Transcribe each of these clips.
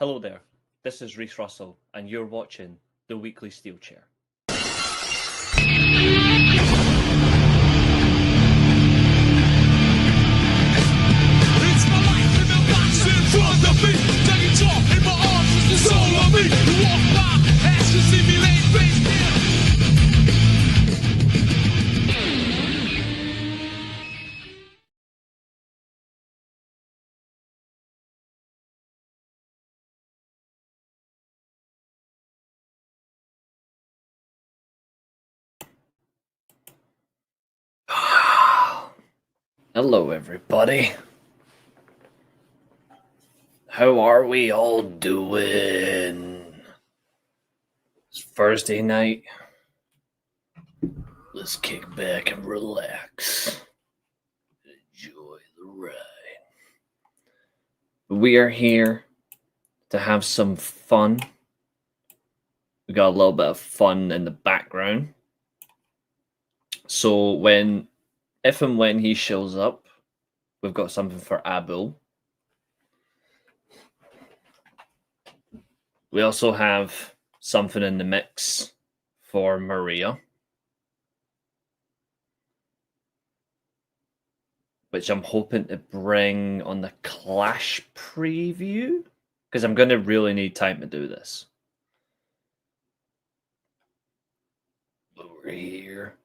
Hello there, this is Reece Russell, and you're watching The Weekly Steel Chair. It's my life in the box in front of me. Taking talk in my arms is the soul of me. You walk by, ask to see me laying face down. Hello everybody. How are we all doing? It's Thursday night. Let's kick back and relax. Enjoy the ride. We are here to have some fun. We got a little bit of fun in the background. So if and when he shows up, we've got something for Abu. We also have something in the mix for Maria, which I'm hoping to bring on the Clash preview, because I'm going to really need time to do this. But we're here.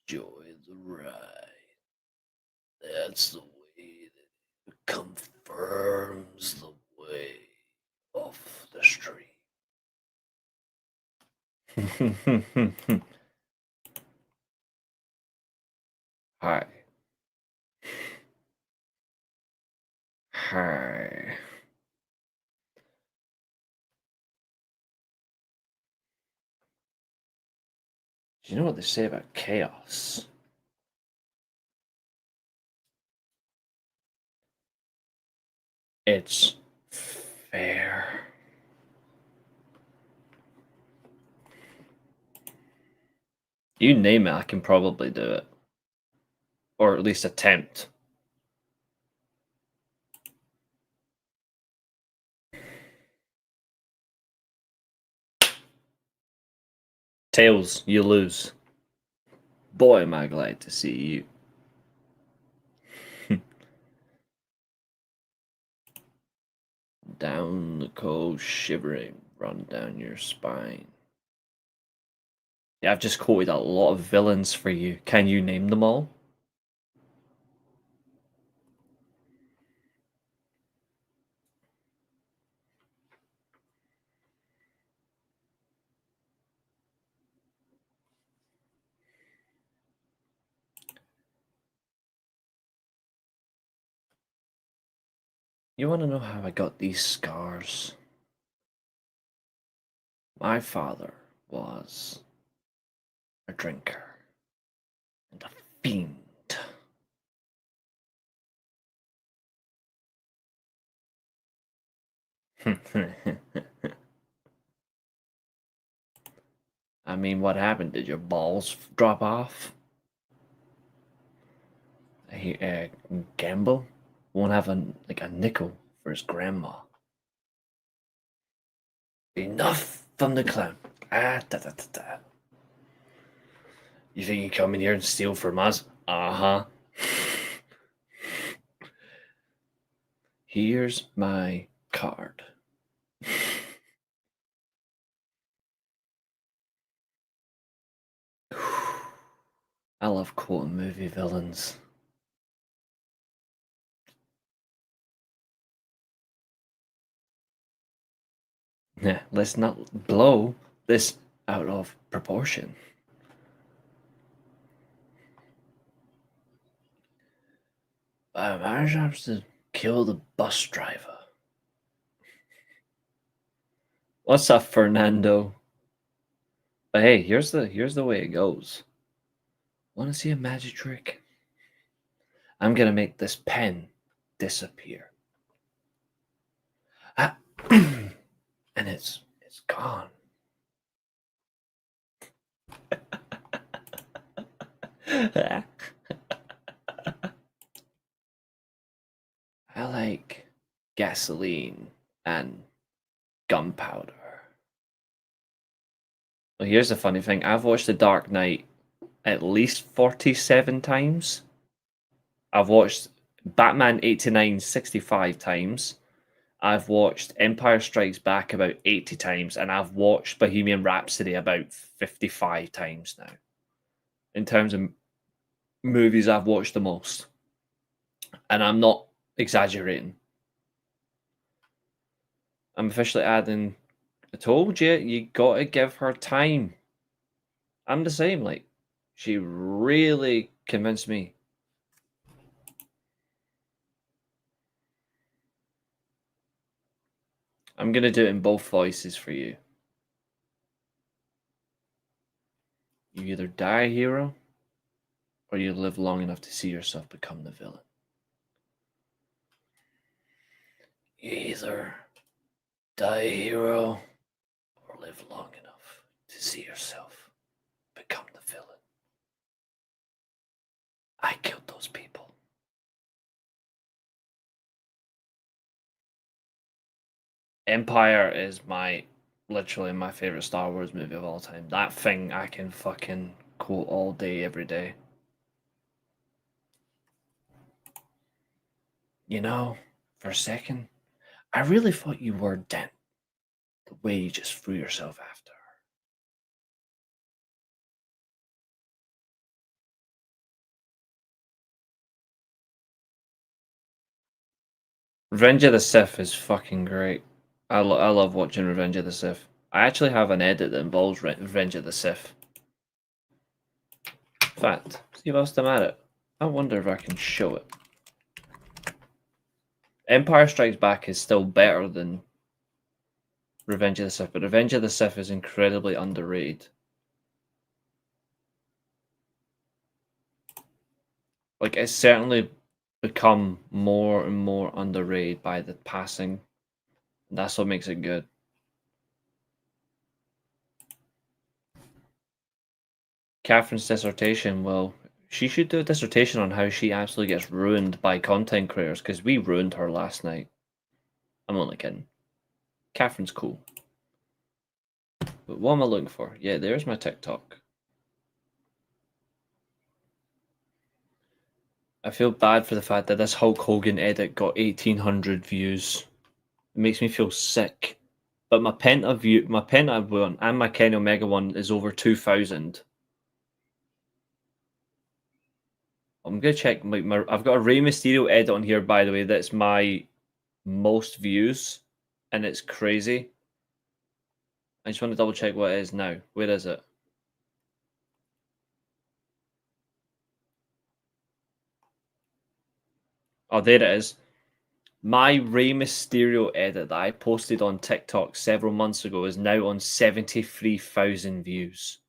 Enjoy the ride. That's the way that it confirms the way off the street. Hi. Hi. Do you know what they say about chaos? It's fair. You name it, I can probably do it. Or at least attempt. Tails, you lose. Boy, am I glad to see you. Down the cold shivering run down your spine. Yeah, I've just quoted a lot of villains for you. Can you name them all? You want to know how I got these scars? My father was a drinker and a fiend. I mean, what happened? Did your balls drop off? Gamble won't have a nickel for his grandma. Enough from the clown. Da, da, da, da. You think you come in here and steal from us? Uh-huh. Here's my card. I love quoting movie villains. Yeah, let's not blow this out of proportion. Our job's to kill the bus driver. What's up, Fernando? But hey, here's the way it goes. Want to see a magic trick? I'm gonna make this pen disappear. Ah, and it's gone. I like gasoline and gunpowder. Well, here's the funny thing. I've watched The Dark Knight at least 47 times. I've watched Batman 89 65 times. I've watched Empire Strikes Back about 80 times, and I've watched Bohemian Rhapsody about 55 times now. In terms of movies I've watched the most. And I'm not exaggerating. I'm officially adding, I told you, you gotta give her time. I'm the same, like, she really convinced me. I'm gonna do it in both voices for you. You either die a hero, or you live long enough to see yourself become the villain. You either die a hero, or live long enough to see yourself become the villain. I killed those people. Empire is literally my favorite Star Wars movie of all time. That thing I can fucking quote all day, every day. You know, for a second, I really thought you were Dent. The way you just threw yourself after her. Revenge of the Sith is fucking great. I love watching Revenge of the Sith. I actually have an edit that involves Revenge of the Sith. In fact, see whilst I'm at it, I wonder if I can show it. Empire Strikes Back is still better than Revenge of the Sith, but Revenge of the Sith is incredibly underrated. Like, it's certainly become more and more underrated by the passing. That's what makes it good. Catherine's dissertation, well, she should do a dissertation on how she absolutely gets ruined by content creators, because we ruined her last night. I'm only kidding. Catherine's cool. But what am I looking for? Yeah, there's my TikTok. I feel bad for the fact that this Hulk Hogan edit got 1,800 views. It makes me feel sick. But my Penta one and my Kenny Omega one is over 2,000. I'm gonna check I've got a Rey Mysterio edit on here, by the way, that's my most views, and it's crazy. I just want to double check what it is now. Where is it? Oh, there it is. My Rey Mysterio edit that I posted on TikTok several months ago is now on 73,000 views.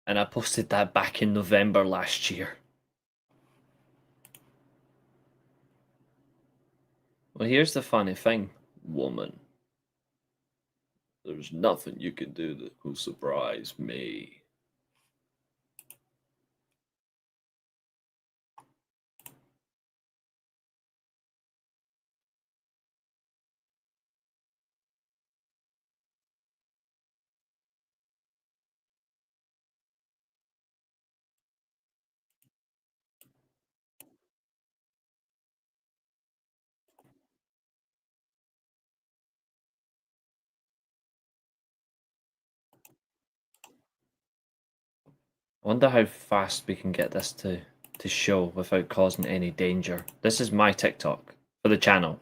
And I posted that back in November last year. Well, here's the funny thing, woman. There's nothing you can do that will surprise me. I wonder how fast we can get this to show without causing any danger. This is my TikTok for the channel.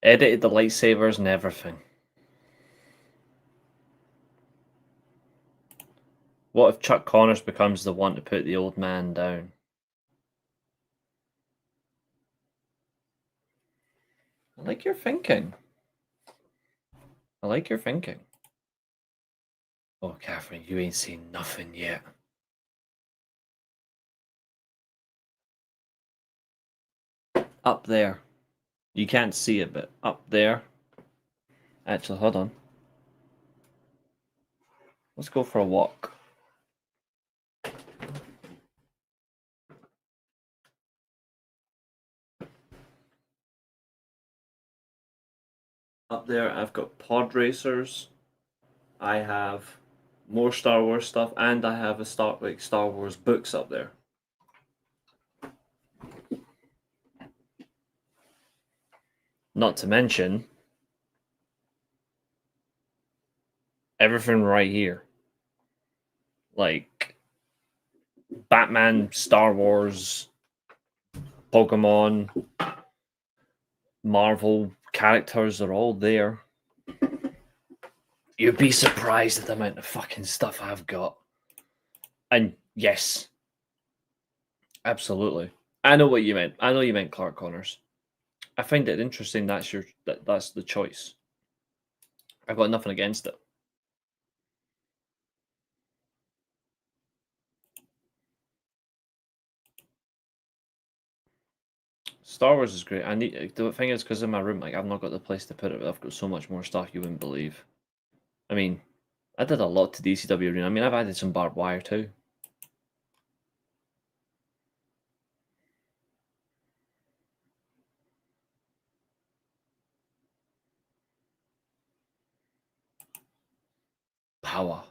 Edited the lightsabers and everything. What if Chuck Connors becomes the one to put the old man down? I like your thinking. I like your thinking. Oh, Catherine, you ain't seen nothing yet. Up there. You can't see it, but up there. Actually, hold on. Let's go for a walk. Up there, I've got pod racers. I have more Star Wars stuff, and I have a Star Wars books up there. Not to mention everything right here, like Batman, Star Wars, Pokemon, Marvel characters are all there. You'd be surprised at the amount of fucking stuff I've got. And yes, absolutely. I know what you meant. I know you meant Clark Connors. I find it interesting that's the choice. I've got nothing against it. Star Wars is great. The thing is, because in my room, like I've not got the place to put it. But I've got so much more stuff you wouldn't believe. I mean, I did a lot to DCW Arena. I mean, I've added some barbed wire too. Power.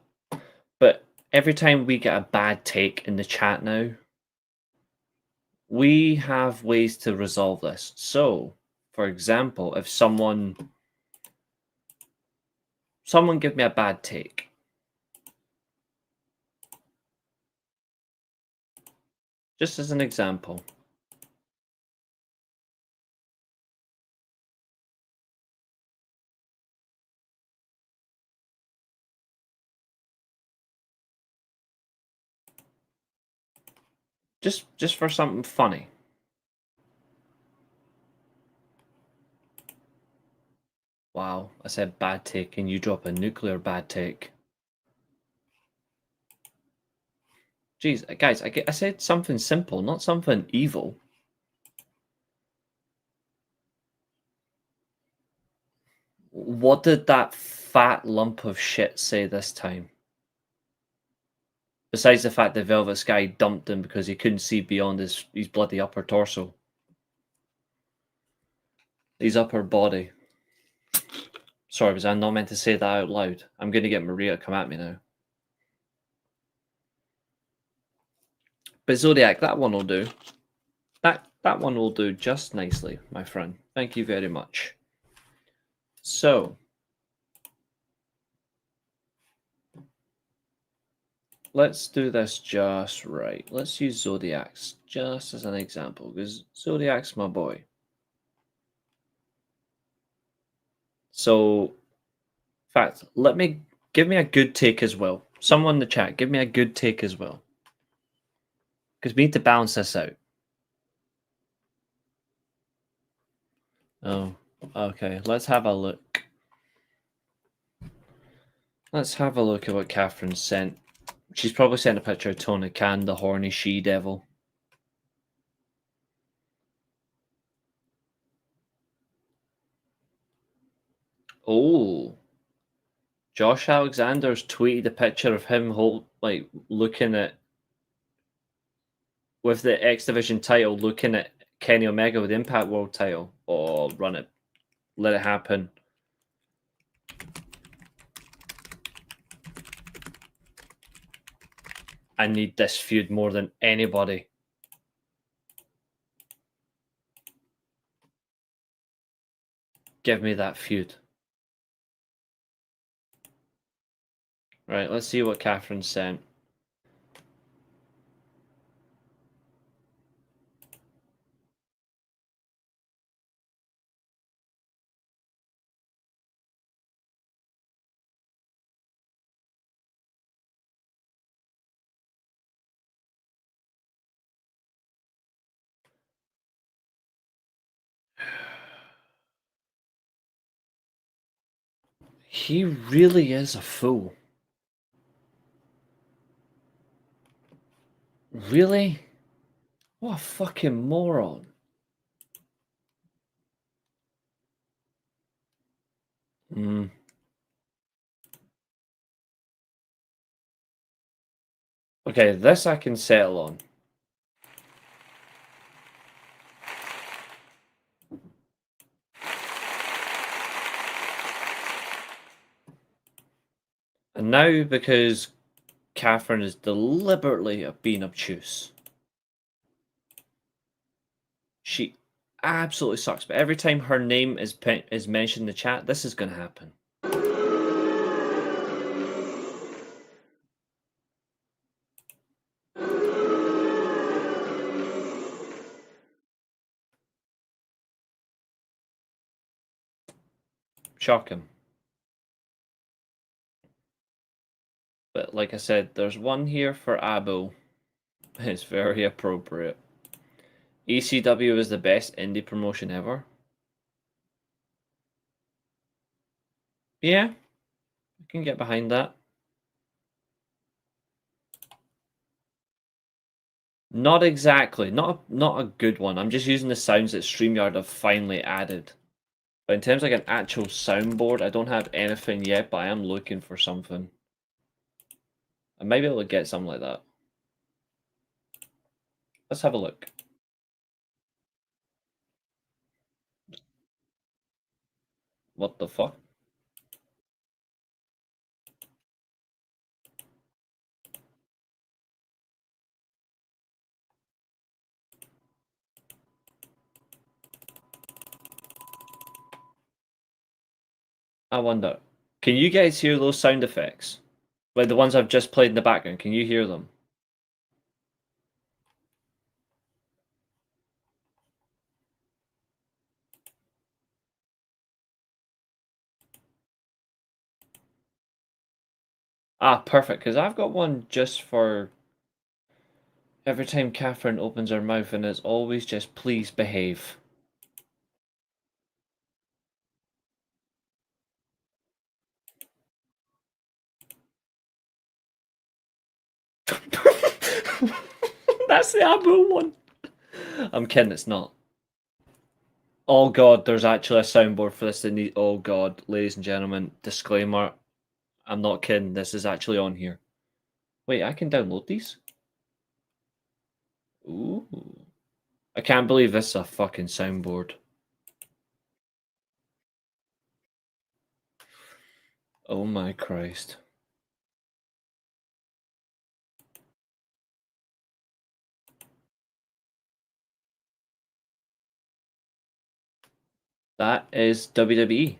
But every time we get a bad take in the chat now, we have ways to resolve this. So, for example, if someone give me a bad take. Just as an example. Just for something funny. Wow, I said bad take and you drop a nuclear bad take. Jeez, guys, I said something simple, not something evil. What did that fat lump of shit say this time? Besides the fact that Velvet Sky dumped him because he couldn't see beyond his bloody upper torso. His upper body. Sorry, was I not meant to say that out loud? I'm going to get Maria to come at me now. But Zodiac, that one will do. That one will do just nicely, my friend. Thank you very much. So, let's do this just right. Let's use Zodiacs just as an example, because Zodiac's my boy. So, in fact, give me a good take as well. Someone in the chat, give me a good take as well. Because we need to balance this out. Oh, okay. Let's have a look. Let's have a look at what Catherine sent. She's probably sent a picture of Tony Khan, the horny she-devil. Oh. Josh Alexander's tweeted a picture of him looking at, with the X Division title, looking at Kenny Omega with the Impact World title. Oh, run it. Let it happen. I need this feud more than anybody. Give me that feud. Right, let's see what Catherine sent. He really is a fool. Really? What a fucking moron. Hmm. Okay, this I can settle on. And now, because Catherine is deliberately being obtuse, she absolutely sucks. But every time her name is mentioned in the chat, this is going to happen. Shock him. But like I said, there's one here for Abu. It's very appropriate. ECW is the best indie promotion ever. Yeah, I can get behind that. Not exactly. Not a good one. I'm just using the sounds that StreamYard have finally added. But in terms of like an actual soundboard, I don't have anything yet, but I am looking for something. I might be able to get something like that. Let's have a look. What the fuck? I wonder. Can you guys hear those sound effects? Like the ones I've just played in the background, can you hear them? Ah, perfect, because I've got one just for every time Catherine opens her mouth, and it's always just please behave. That's the Abu one. I'm kidding, it's not. Oh god, there's actually a soundboard for this. Oh god, ladies and gentlemen, disclaimer. I'm not kidding, this is actually on here. Wait, I can download these? Ooh. I can't believe this is a fucking soundboard. Oh my Christ. That is WWE.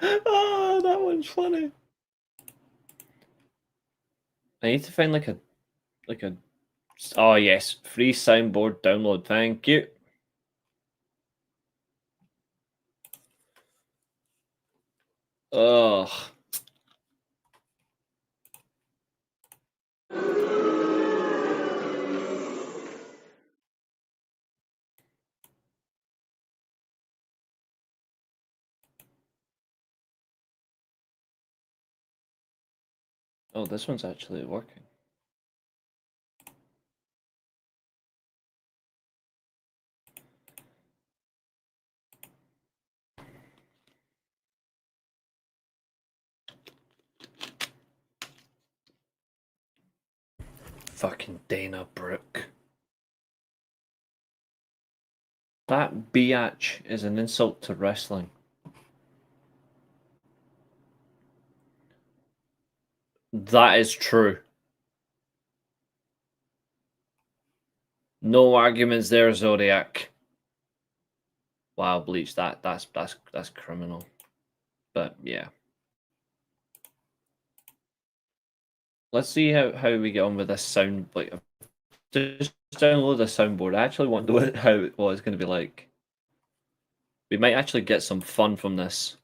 Oh, that one's funny. I need to find like a oh yes, free soundboard download. Thank you. Ugh. Oh, this one's actually working. Fucking Dana Brooke. That biatch is an insult to wrestling. That is true. No arguments there, Zodiac. Wow, Bleach, that's criminal. But yeah. Let's see how we get on with this sound. Like, just download the soundboard. I actually wonder what it's going to be like. We might actually get some fun from this.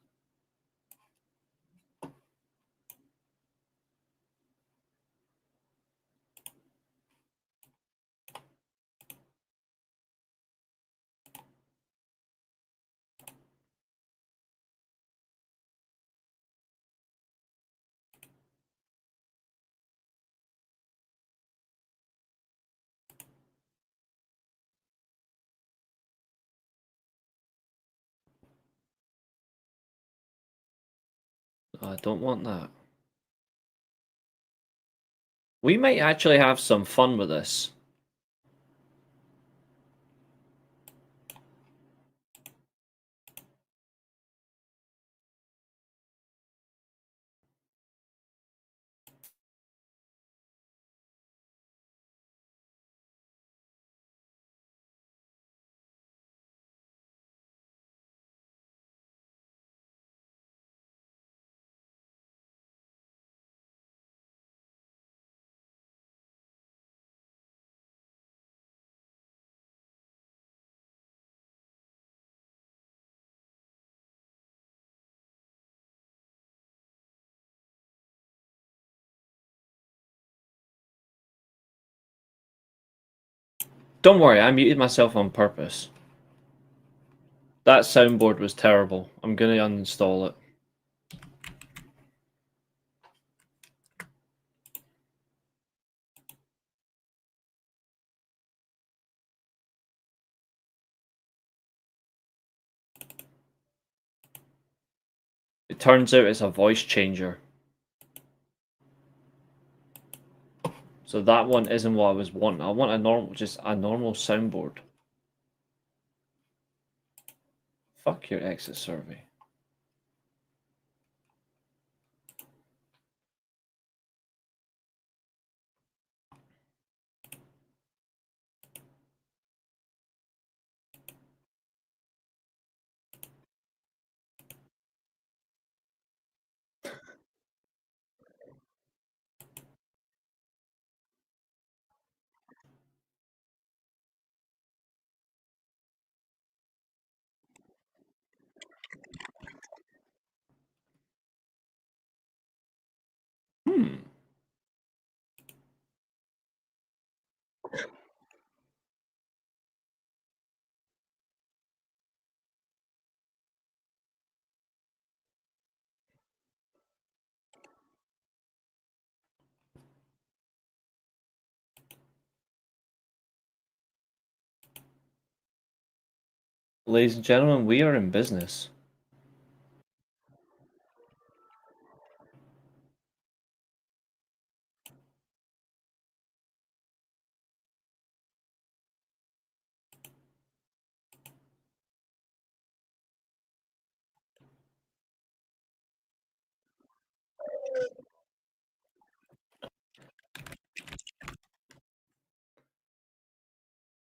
I don't want that. We might actually have some fun with this. Don't worry, I muted myself on purpose. That soundboard was terrible. I'm gonna uninstall it. It turns out it's a voice changer. So that one isn't what I was wanting. I want just a normal soundboard. Fuck your exit survey. Hmm. Ladies and gentlemen, we are in business.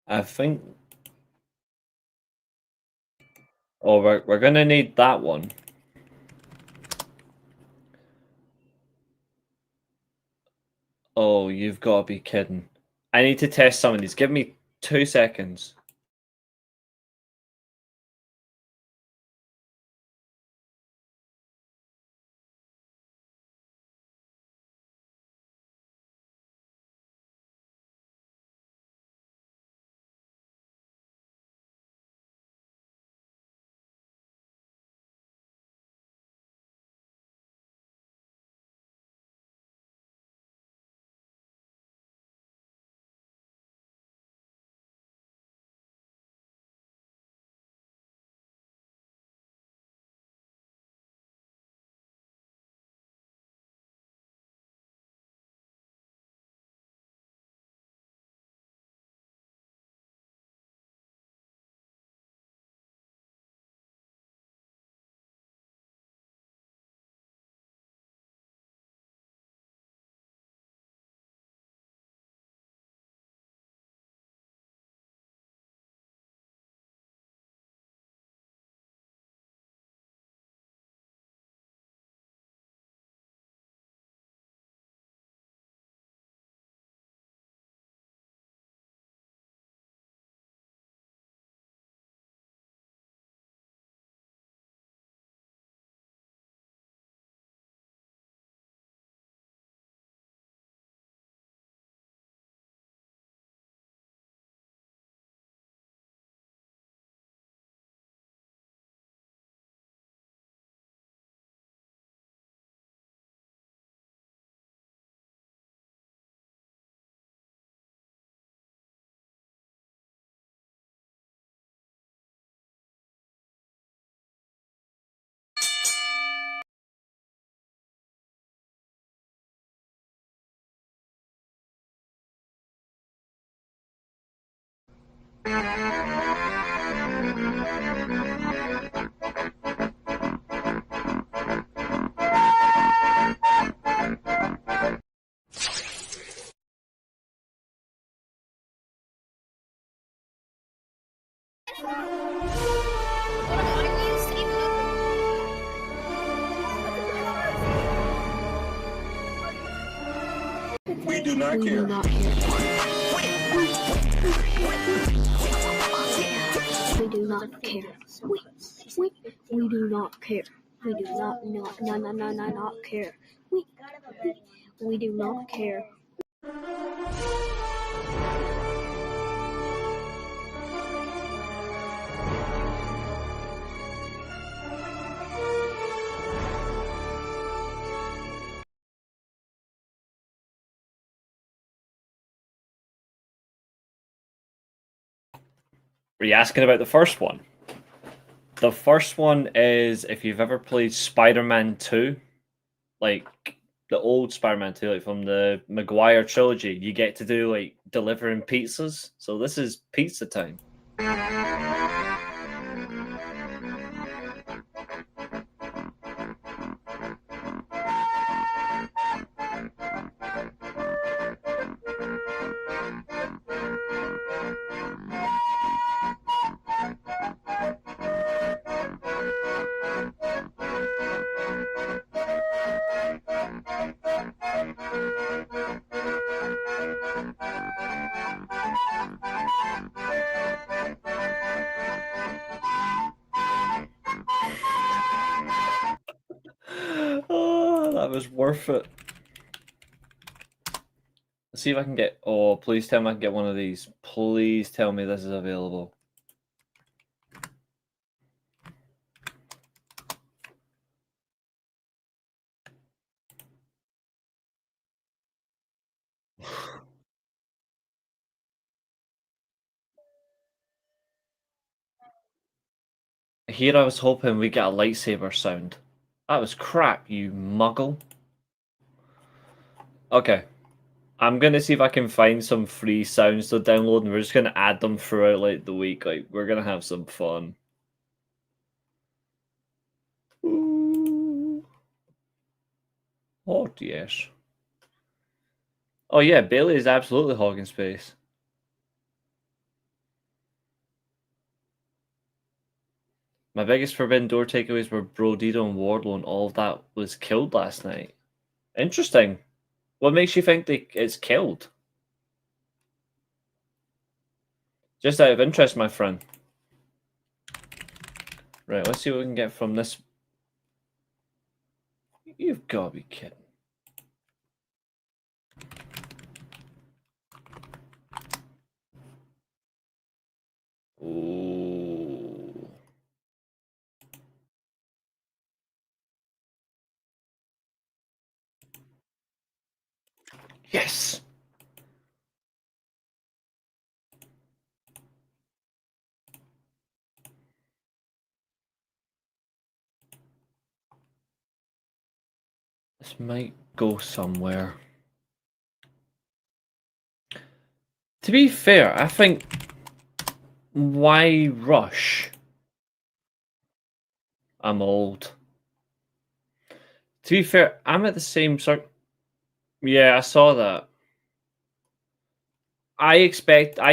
I think. Oh, we're gonna need that one. Oh, you've got to be kidding. I need to test some of these. Give me 2 seconds. We do not care. We do not care. We do not care. We do not care. We do not care. Are you asking about the first one? The first one is if you've ever played Spider-Man 2, like the old Spider-Man 2, like from the Maguire trilogy, you get to do like delivering pizzas. So this is pizza time. Oh, that was worth it. Let's see if I can get. Oh, please tell me I can get one of these. Please tell me this is available. Here I was hoping we get a lightsaber sound. That was crap, you muggle. Okay. I'm gonna see if I can find some free sounds to download, and we're just gonna add them throughout like the week. Like we're gonna have some fun. Ooh. Oh yes. Oh yeah, Bailey is absolutely hogging space. My biggest Forbidden Door takeaways were Brodito and Wardlow, and all of that was killed last night. Interesting. What makes you think it's killed? Just out of interest, my friend. Right, let's see what we can get from this. You've got to be kidding. Ooh. Yes! This might go somewhere. To be fair, I think why rush? I'm old. To be fair, I'm at the same sort. Yeah, I saw that. I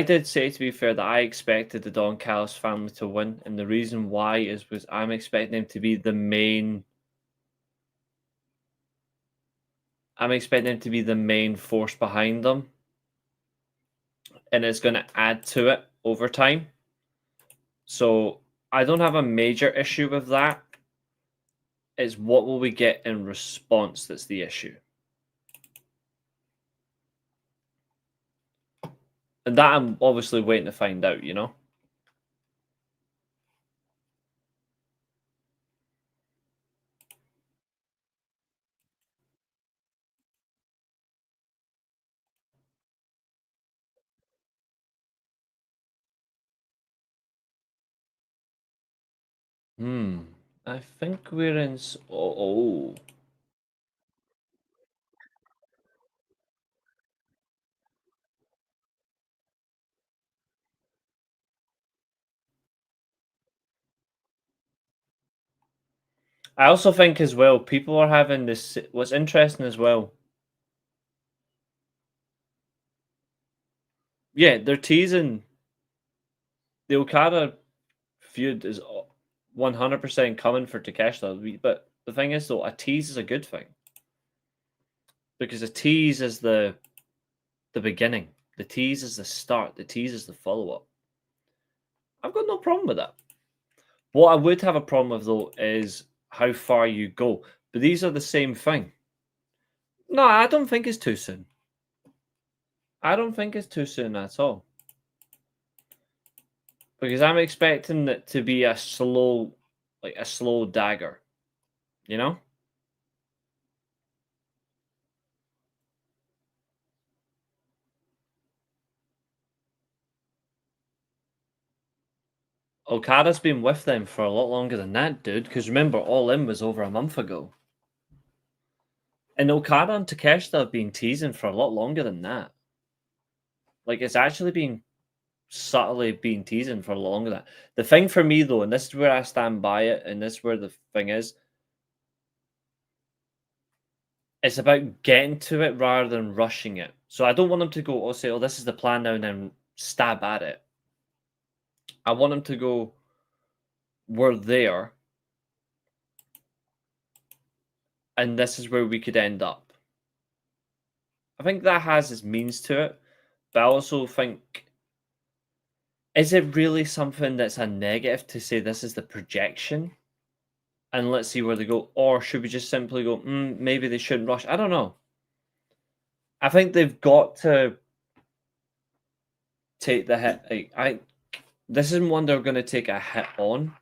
did say, to be fair, that I expected the Don Callis family to win, and the reason why is because I'm expecting them to be the main. I'm expecting them to be the main force behind them, and it's going to add to it over time. So I don't have a major issue with that. It's what will we get in response that's the issue. And that I'm obviously waiting to find out, you know? I think we're in. Oh. I also think as well, people are having this. What's interesting as well. Yeah, they're teasing the Okada feud is 100% coming for Takeshita. But the thing is, though, a tease is a good thing because a tease is the beginning. The tease is the start. The tease is the follow up. I've got no problem with that. What I would have a problem with though is how far you go. But these are the same thing. No, I don't think it's too soon. I don't think it's too soon at all. Because I'm expecting it to be a slow dagger. You know? Okada's been with them for a lot longer than that, dude. Because remember, All In was over a month ago. And Okada and Takeshita have been teasing for a lot longer than that. Like, it's actually been subtly been teasing for longer than that. The thing for me, though, and this is where I stand by it, and this is where the thing is, it's about getting to it rather than rushing it. So I don't want them to go, oh, say, oh, this is the plan now, and then stab at it. I want them to go, we're there, and this is where we could end up. I think that has its means to it, but I also think, is it really something that's a negative to say this is the projection? And let's see where they go. Or should we just simply go, maybe they shouldn't rush? I don't know. I think they've got to take the hit. This isn't one they're going to take a hit on.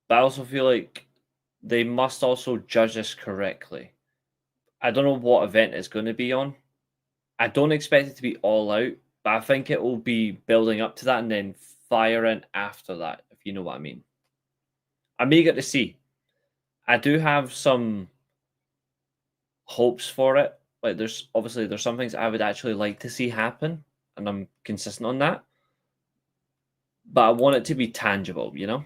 But I also feel like they must also judge this correctly. I don't know what event it's going to be on. I don't expect it to be all out, but I think it will be building up to that and then firing after that, if you know what I mean. I'm eager to see. I do have some hopes for it. Like there's some things I would actually like to see happen, and I'm consistent on that. But I want it to be tangible, you know?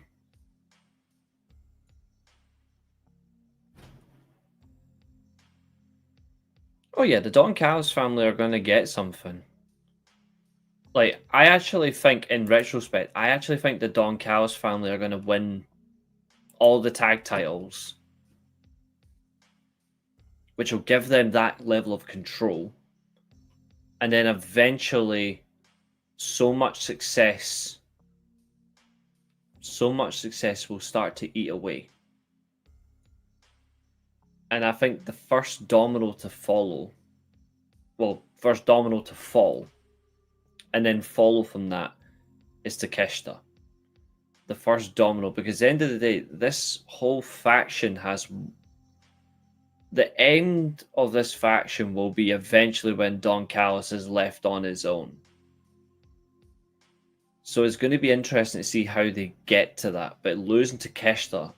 Oh yeah, the Don Callis family are gonna get something. Like, I actually think in retrospect, the Don Callis family are gonna win all the tag titles, which will give them that level of control. And then eventually so much success will start to eat away. And I think the first domino to fall, and then follow from that is Takeshita. The first domino, because at the end of the day, this whole faction has. The end of this faction will be eventually when Don Callis is left on his own. So it's going to be interesting to see how they get to that. But losing Takeshita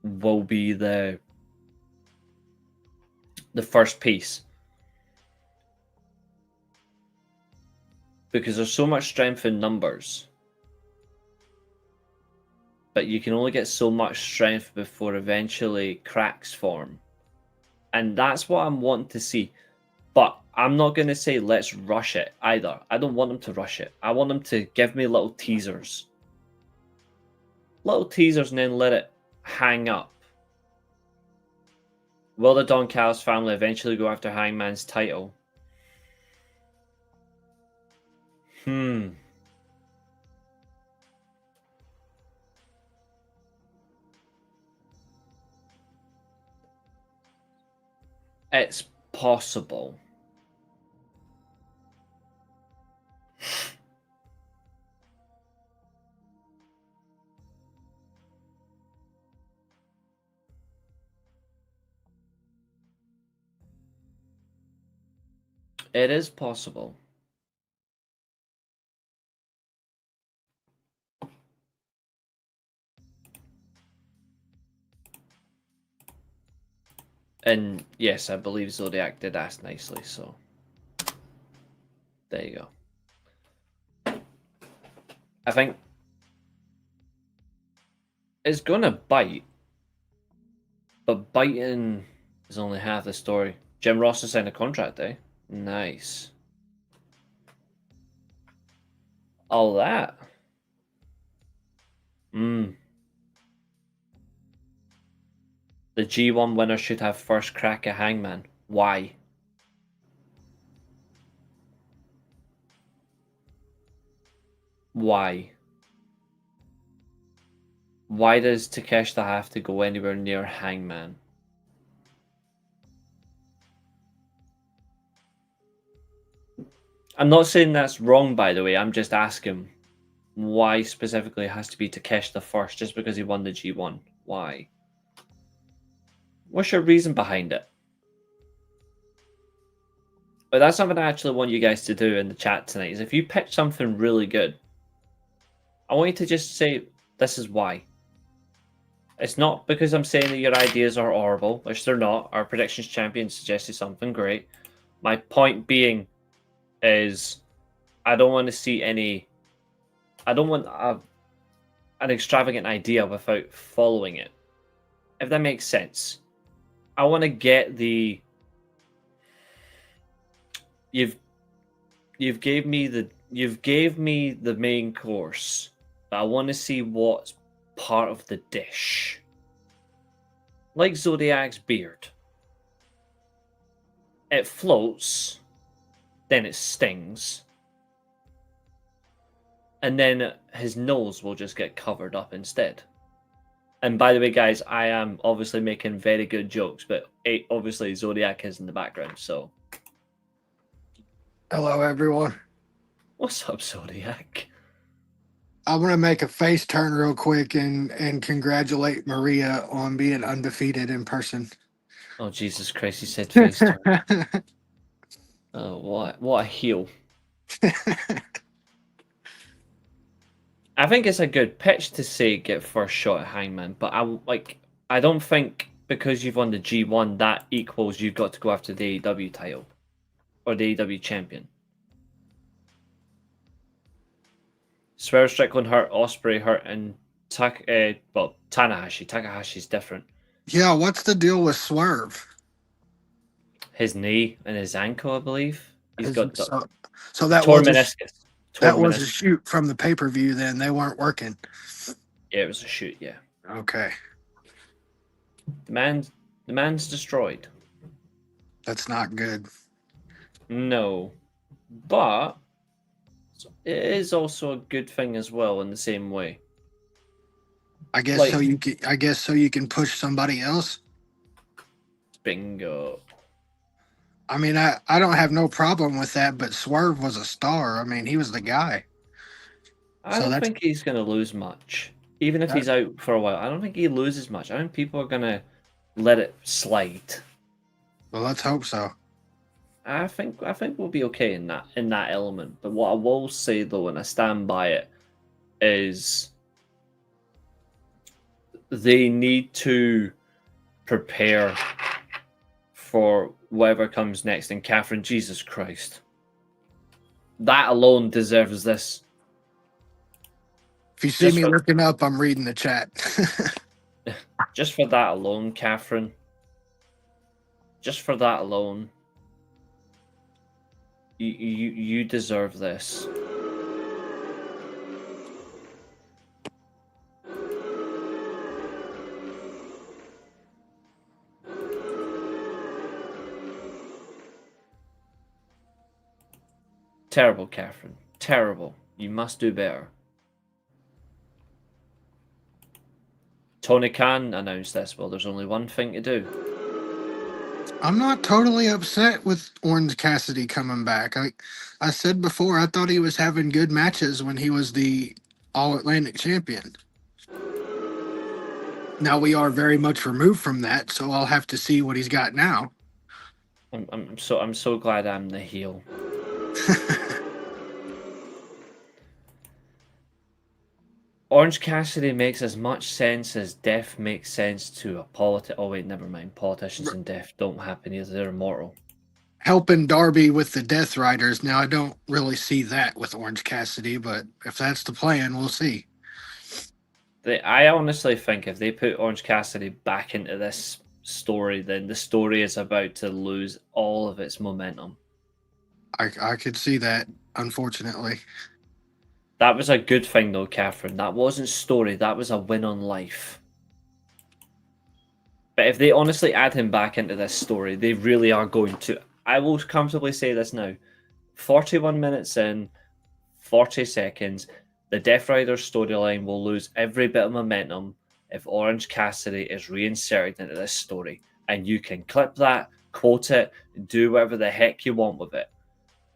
will be the first piece. Because there's so much strength in numbers. But you can only get so much strength before eventually cracks form. And that's what I'm wanting to see. But I'm not going to say let's rush it either. I don't want them to rush it. I want them to give me little teasers. And then let it hang up. Will the Don Callis family eventually go after Hangman's title? It's possible. It is possible. And yes, I believe Zodiac did ask nicely, so there you go. I think It's gonna bite, but biting is only half the story. Jim Ross has signed a contract, eh? Nice. All that. The G1 winner should have first crack at Hangman. Why? Why? Why does Takeshita have to go anywhere near Hangman? I'm not saying that's wrong, by the way. I'm just asking why specifically it has to be Takeshita first just because he won the G1. Why? What's your reason behind it? But that's something I actually want you guys to do in the chat tonight. Is if you pick something really good, I want you to just say, this is why. It's not because I'm saying that your ideas are horrible, which they're not. Our predictions champion suggested something great. My point being is I don't want to see any... I don't want an extravagant idea without following it. If that makes sense. I want to get the... You've gave me the main course, but I want to see what's part of the dish. Like Zodiac's beard. It floats, then it stings, and then his nose will just get covered up instead. And by the way, guys, I am obviously making very good jokes, but obviously Zodiac is in the background, so... Hello, everyone. What's up, Zodiac? I want to make a face turn real quick and congratulate Maria on being undefeated in person. Oh, Jesus Christ, he said face turn. Oh, what a heel. I think it's a good pitch to say get first shot at Hangman, but I don't think because you've won the G1 that equals you've got to go after the AEW title or the AEW champion. Swerve Strickland hurt, Ospreay hurt, and Tanahashi. Takahashi's different. Yeah, what's the deal with Swerve? His knee and his ankle, I believe. He's got so that torn was meniscus. That was a shoot from the pay-per-view. Then they weren't working. Yeah, it was a shoot. Yeah. Okay. The man's destroyed. That's not good. No, but it is also a good thing as well in the same way. I guess so. You can push somebody else. Bingo. I mean, I don't have no problem with that, but Swerve was a star. I mean, he was the guy. I don't think he's going to lose much. Even if he's out for a while, I don't think he loses much. I think people are going to let it slide. Well, let's hope so. I think we'll be okay in that element. But what I will say though, and I stand by it, is they need to prepare for whatever comes next. And Catherine, Jesus Christ, that alone deserves this. If you see me looking up, I'm reading the chat. Just for that alone, Catherine. Just for that alone. You deserve this. Terrible, Catherine. Terrible. You must do better. Tony Khan announced this. Well, there's only one thing to do. I'm not totally upset with Orange Cassidy coming back. I said before, I thought he was having good matches when he was the All-Atlantic champion. Now we are very much removed from that, so I'll have to see what he's got now. I'm so glad I'm the heel. Orange Cassidy makes as much sense as death makes sense to a Oh wait, never mind. Politicians and death don't happen either. They're immortal. Helping Darby with the Death Riders. Now I don't really see that with Orange Cassidy, but if that's the plan, we'll see. I honestly think if they put Orange Cassidy back into this story, then the story is about to lose all of its momentum. I could see that, unfortunately. That was a good thing, though, Catherine. That wasn't story. That was a win on life. But if they honestly add him back into this story, they really are going to. I will comfortably say this now. 41 minutes in, 40 seconds, the Death Riders storyline will lose every bit of momentum if Orange Cassidy is reinserted into this story. And you can clip that, quote it, do whatever the heck you want with it.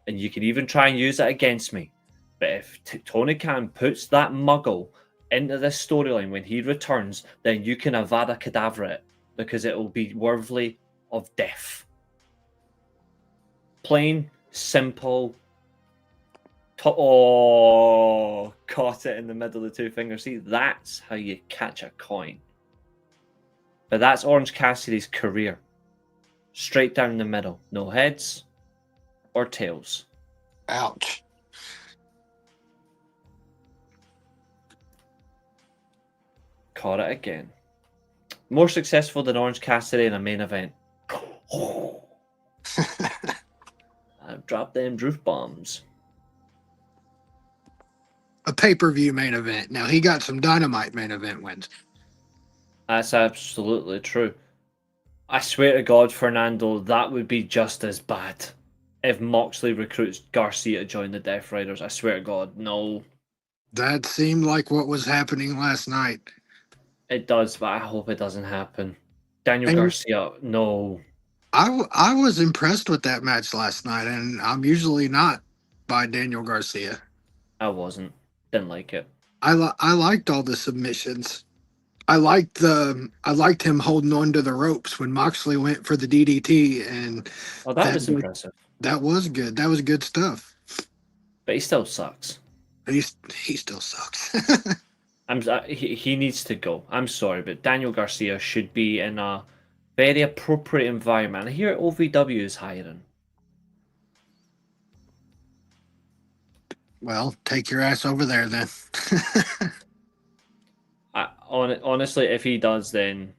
And you can even try and use it against me. But if Tony Khan puts that muggle into this storyline when he returns, then you can Avada Kedavra it, because it will be worthy of death. Plain, simple. Oh, caught it in the middle of the two fingers. See, that's how you catch a coin. But that's Orange Cassidy's career. Straight down the middle. No heads or tails. Ouch. Caught it again. More successful than Orange Cassidy in a main event. I've dropped them roof bombs. A pay-per-view main event. Now, he got some Dynamite main event wins. That's absolutely true. I swear to God, Fernando, that would be just as bad if Moxley recruits Garcia to join the Death Riders. I swear to God, no. That seemed like what was happening last night. It does, but I hope it doesn't happen. Daniel And Garcia, no. I was impressed with that match last night, and I'm usually not by Daniel Garcia. I wasn't. Didn't like it. I liked all the submissions. I liked him holding on to the ropes when Moxley went for the DDT, and Oh, that was impressive. that was good. That was good stuff. But he still sucks. He still sucks. He needs to go. I'm sorry, but Daniel Garcia should be in a very appropriate environment. I hear OVW is hiring. Well, take your ass over there then. Honestly, if he does, then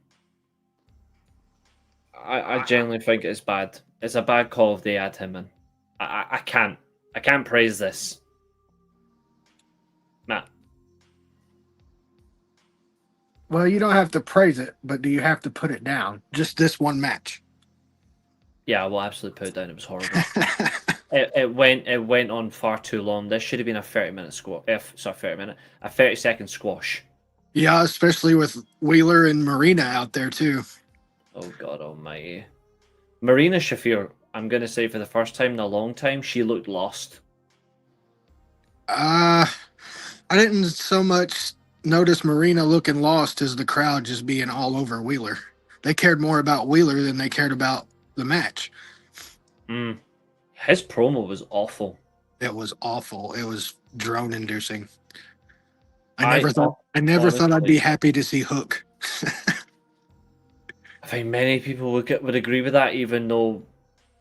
I genuinely think it's bad. It's a bad call if they add him in. I can't praise this. Nah. Well, you don't have to praise it, but do you have to put it down? Just this one match. Yeah, I will absolutely put it down. It was horrible. It went on far too long. This should have been a 30-minute squash. A 30-second squash. Yeah, especially with Wheeler and Marina out there too. Oh God Almighty, Marina Shafir. I'm gonna say for the first time in a long time, she looked lost. I didn't so much notice Marina looking lost as the crowd just being all over Wheeler. They cared more about Wheeler than they cared about the match. His promo was awful. It was awful. It was drone-inducing. I never thought I'd be happy to see Hook. I think many people would agree with that, even though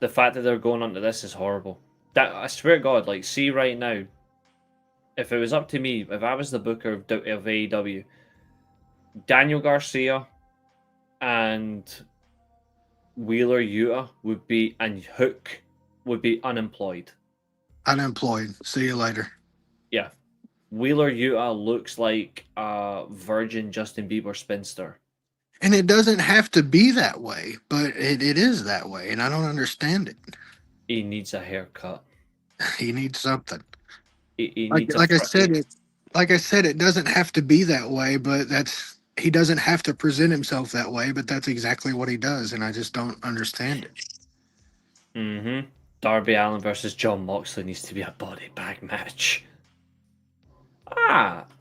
the fact that they're going onto this is horrible. That I swear to God, like, see right now, if it was up to me, if I was the booker of AEW, Daniel Garcia and Wheeler Yuta and Hook would be unemployed. Unemployed. See you later. Yeah. Wheeler Yuta looks like a virgin Justin Bieber spinster. And it doesn't have to be that way, but it is that way, and I don't understand it. He needs a haircut. He needs something. He needs like I said, it doesn't have to be that way, but he doesn't have to present himself that way, but that's exactly what he does, and I just don't understand it. Darby Allin versus John Moxley needs to be a body bag match.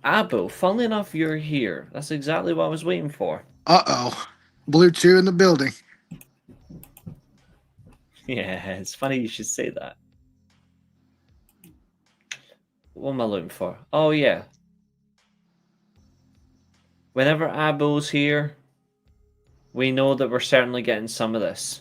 Abu, funnily enough, you're here. That's exactly what I was waiting for. Uh-oh. Blue Chew in the building. Yeah, it's funny you should say that. What am I looking for? Oh, yeah. Whenever Abu's here, we know that we're certainly getting some of this.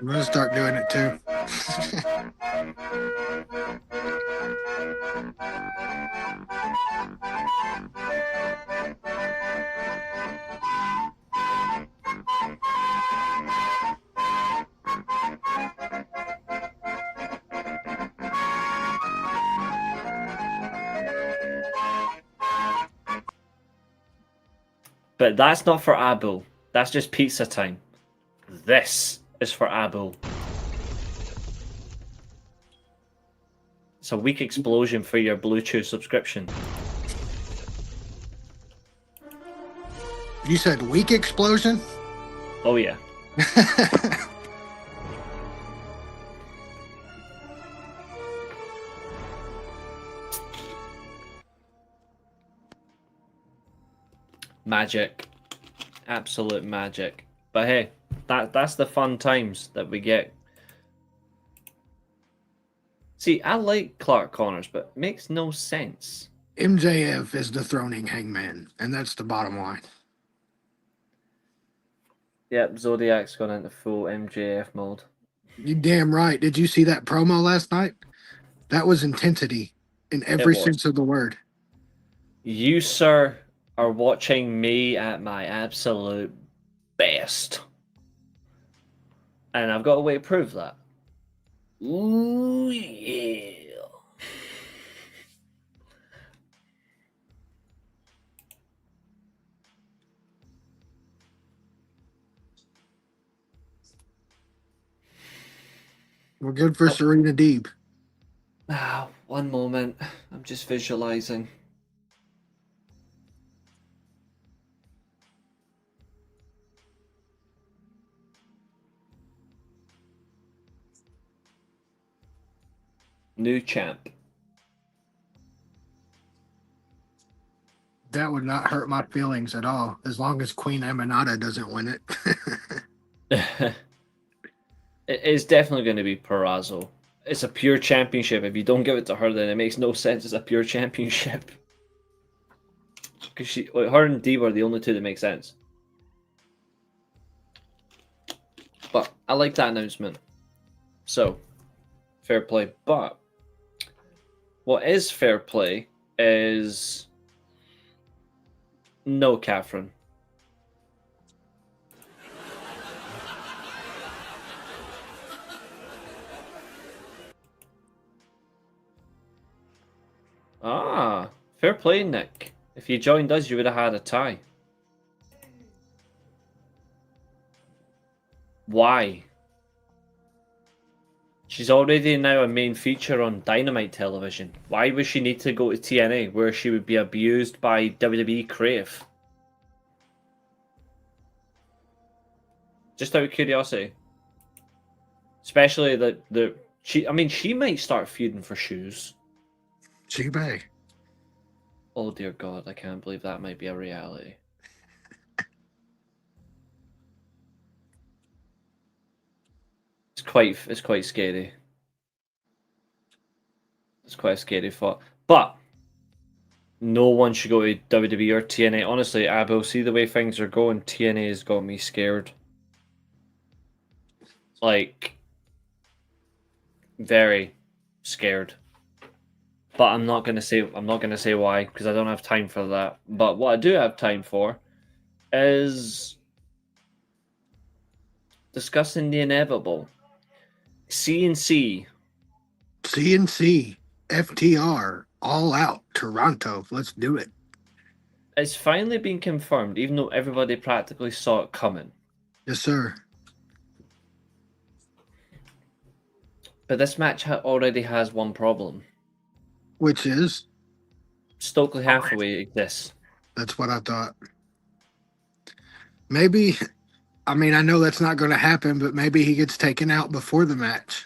I'm gonna start doing it too. But that's not for Abu. That's just pizza time. This is for Abu. It's a weak explosion for your Bluetooth subscription. You said weak explosion? Oh yeah. Magic. Absolute magic. But hey, that's the fun times that we get. See, I like Clark Connors, but it makes no sense. MJF is dethroning Hangman, and that's the bottom line. Yep, Zodiac's gone into full MJF mode. You damn right. Did you see that promo last night? That was intensity in every was. sense of the word. You, sir, are watching me at my absolute best. And I've got a way to prove that. Ooh, yeah. We're good for Serena Deeb. Ah, one moment. I'm just visualizing. New champ. That would not hurt my feelings at all, as long as Queen Aminata doesn't win it. It's definitely going to be Perazzo. It's a pure championship. If you don't give it to her, then it makes no sense. It's a pure championship. Because her and Deeb are the only two that make sense. But I like that announcement. So, fair play. But what is fair play is no Catherine. Ah, fair play, Nick. If you joined us, you would have had a tie. Why? She's already now a main feature on Dynamite television. Why would she need to go to TNA, where she would be abused by WWE Crave? Just out of curiosity. Especially that she might start feuding for shoes. She may. Oh dear God, I can't believe that might be a reality. It's quite scary. It's quite a scary thought. But no one should go to WWE or TNA. Honestly, Abel, see the way things are going, TNA has got me scared. Like, very scared. But I'm not gonna say why, because I don't have time for that. But what I do have time for is discussing the inevitable. CNC. CNC, FTR, All Out, Toronto. Let's do it. It's finally been confirmed, even though everybody practically saw it coming. Yes, sir. But this match already has one problem. Which is? Stokely Hathaway exists. That's what I thought. Maybe, I mean, I know that's not going to happen, but maybe he gets taken out before the match.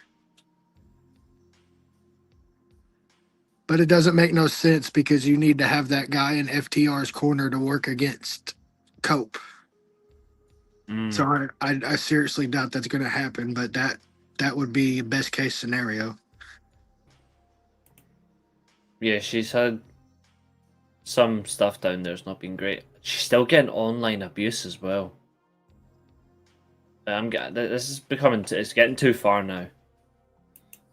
But it doesn't make no sense because you need to have that guy in FTR's corner to work against Cope. So I seriously doubt that's going to happen, but that would be best case scenario. Yeah, she's had some stuff down there's not been great. She's still getting online abuse as well. This is becoming. It's getting too far now.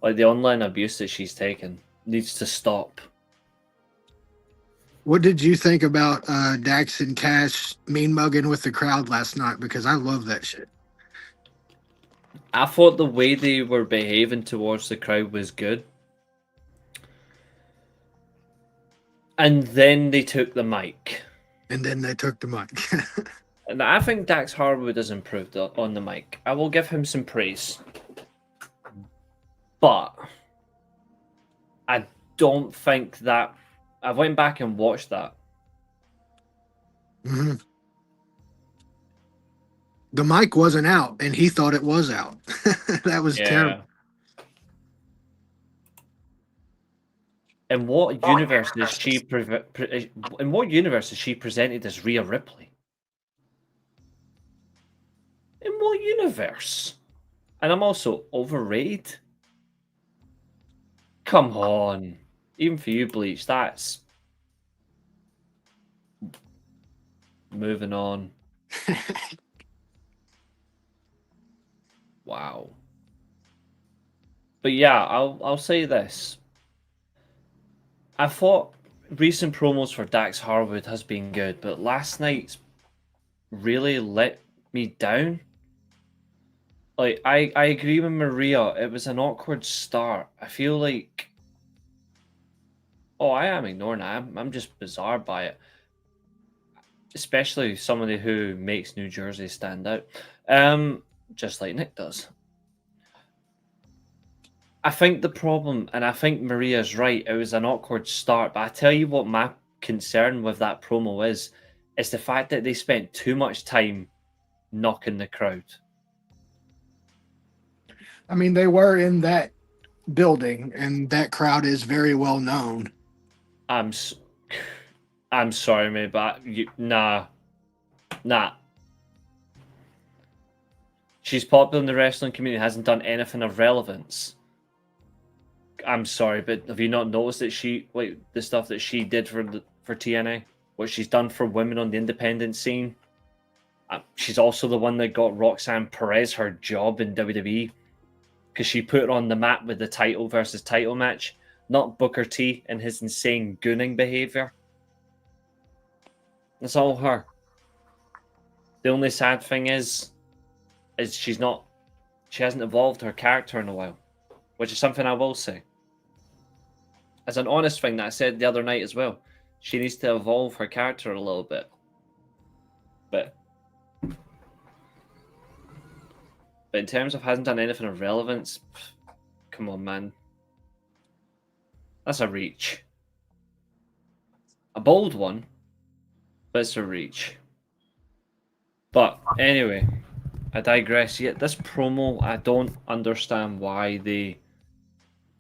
Like the online abuse that she's taken needs to stop. What did you think about Dax and Cash mean mugging with the crowd last night? Because I love that shit. I thought the way they were behaving towards the crowd was good. And then they took the mic. And then they took the mic. And I think Dax Harwood has improved on the mic. I will give him some praise. But I don't think that... I went back and watched that. Mm-hmm. The mic wasn't out, and he thought it was out. That was terrible. In what universe is she? In what universe is she presented as Rhea Ripley? In what universe? And I'm also overrated. Come on, even for you, Bleach. That's moving on. Wow. But yeah, I'll say this. I thought recent promos for Dax Harwood has been good, but last night's really let me down. Like, I agree with Maria. It was an awkward start. I feel like... Oh, I am ignoring it. I'm just bizarre by it. Especially somebody who makes New Jersey stand out. Just like Nick does. I think the problem, and I think Maria's right, it was an awkward start, but I tell you what my concern with that promo is the fact that they spent too much time knocking the crowd. I mean, they were in that building, and that crowd is very well known. I'm sorry, mate, but nah. She's popular in the wrestling community, hasn't done anything of relevance. I'm sorry, but have you not noticed that the stuff that she did for TNA, what she's done for women on the independent scene? She's also the one that got Roxanne Perez her job in WWE because she put her on the map with the title versus title match, not Booker T and his insane gooning behavior. That's all her. The only sad thing is she hasn't evolved her character in a while, which is something I will say. As an honest thing that I said the other night as well, she needs to evolve her character a little bit. But in terms of hasn't done anything of relevance, come on, man. That's a reach. A bold one, but it's a reach. But anyway, I digress. Yet this promo, I don't understand why they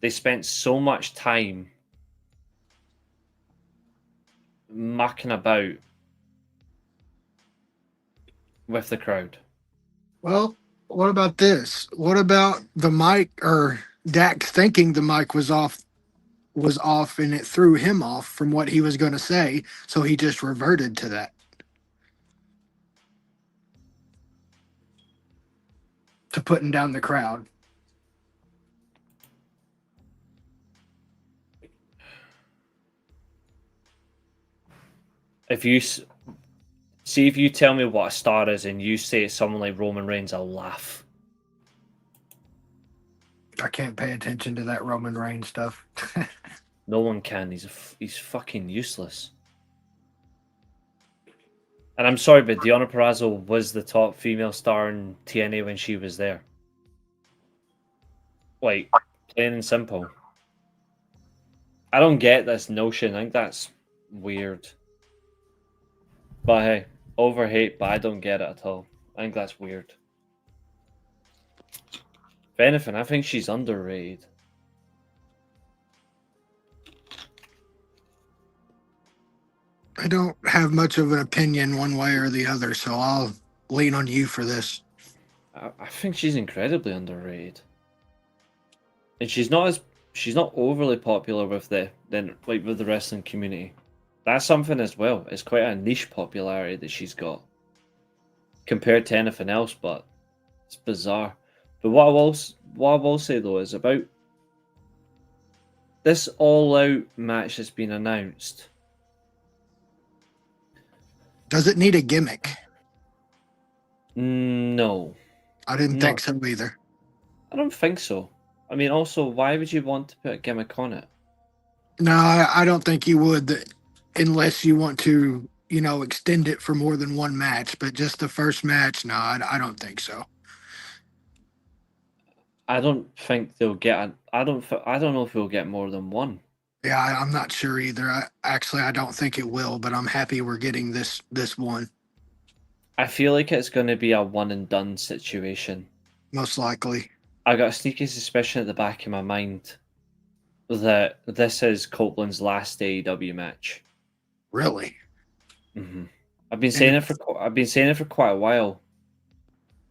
spent so much time mucking about with the crowd. Well, what about this? What about the mic, or Dax thinking the mic was off, and it threw him off from what he was going to say, so he just reverted to that. To putting down the crowd. If you tell me what a star is and you say it's someone like Roman Reigns, I'll laugh. I can't pay attention to that Roman Reigns stuff. No one can. He's fucking useless. And I'm sorry, but Deonna Purrazzo was the top female star in TNA when she was there. Like, plain and simple. I don't get this notion. I think that's weird. But hey, over hate, but I don't get it at all. I think that's weird. If anything, I think she's underrated. I don't have much of an opinion one way or the other, so I'll lean on you for this. I think she's incredibly underrated. And she's not overly popular with the wrestling community. That's something as well. It's quite a niche popularity that she's got compared to anything else, but It's bizarre. But what I will say though is about this All Out match that's been announced. Does it need a gimmick? No, I didn't no, think so either. I don't think so. I mean, also, why would you want to put a gimmick on it? No, I don't think you would, unless you want to, extend it for more than one match. But just the first match, no, I don't think so. I don't think they'll get. I don't know if we'll get more than one. Yeah, I'm not sure either. I don't think it will, but I'm happy we're getting this one. I feel like it's going to be a one and done situation. Most likely. I got a sneaky suspicion at the back of my mind that this is Copeland's last AEW match. Really? Mm-hmm. I've been saying it for quite a while.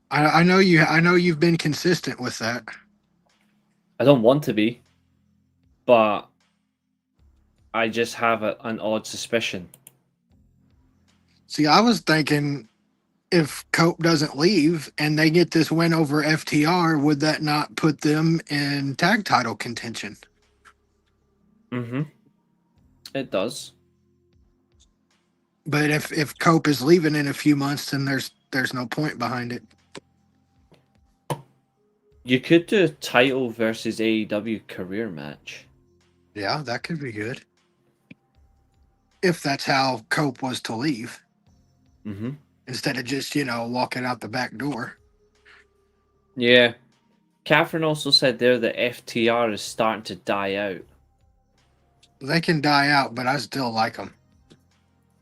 I know you. I know you've been consistent with that. I don't want to be, but I just have an odd suspicion. See, I was thinking if Cope doesn't leave and they get this win over FTR, would that not put them in tag title contention? Mm-hmm. It does. But if Cope is leaving in a few months, then there's no point behind it. You could do a title versus AEW career match. Yeah, that could be good. If that's how Cope was to leave. Mm-hmm. Instead of just, walking out the back door. Yeah. Catherine also said there that FTR is starting to die out. They can die out, but I still like them.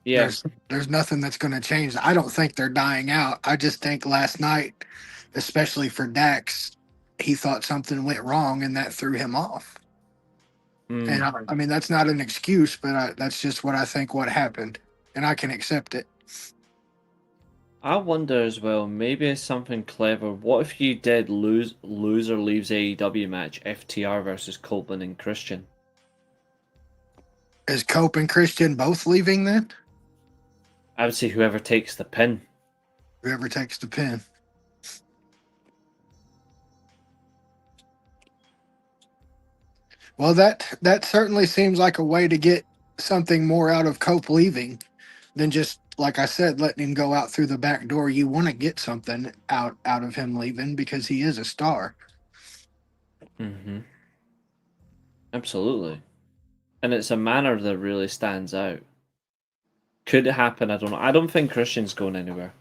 Yeah. There's nothing that's going to change. I don't think they're dying out. I just think last night, especially for Dax, he thought something went wrong and that threw him off. And I mean, that's not an excuse, but that's just what I think what happened. And I can accept it. I wonder as well, maybe it's something clever. What if you did loser leaves AEW match, FTR versus Copeland and Christian? Is Cope and Christian both leaving then? I would say whoever takes the pin. Whoever takes the pin. Well, that certainly seems like a way to get something more out of Cope leaving than just, like I said, letting him go out through the back door. You want to get something out of him leaving because he is a star. Mm-hmm. Absolutely. And it's a manner that really stands out. Could it happen? I don't know. I don't think Christian's going anywhere.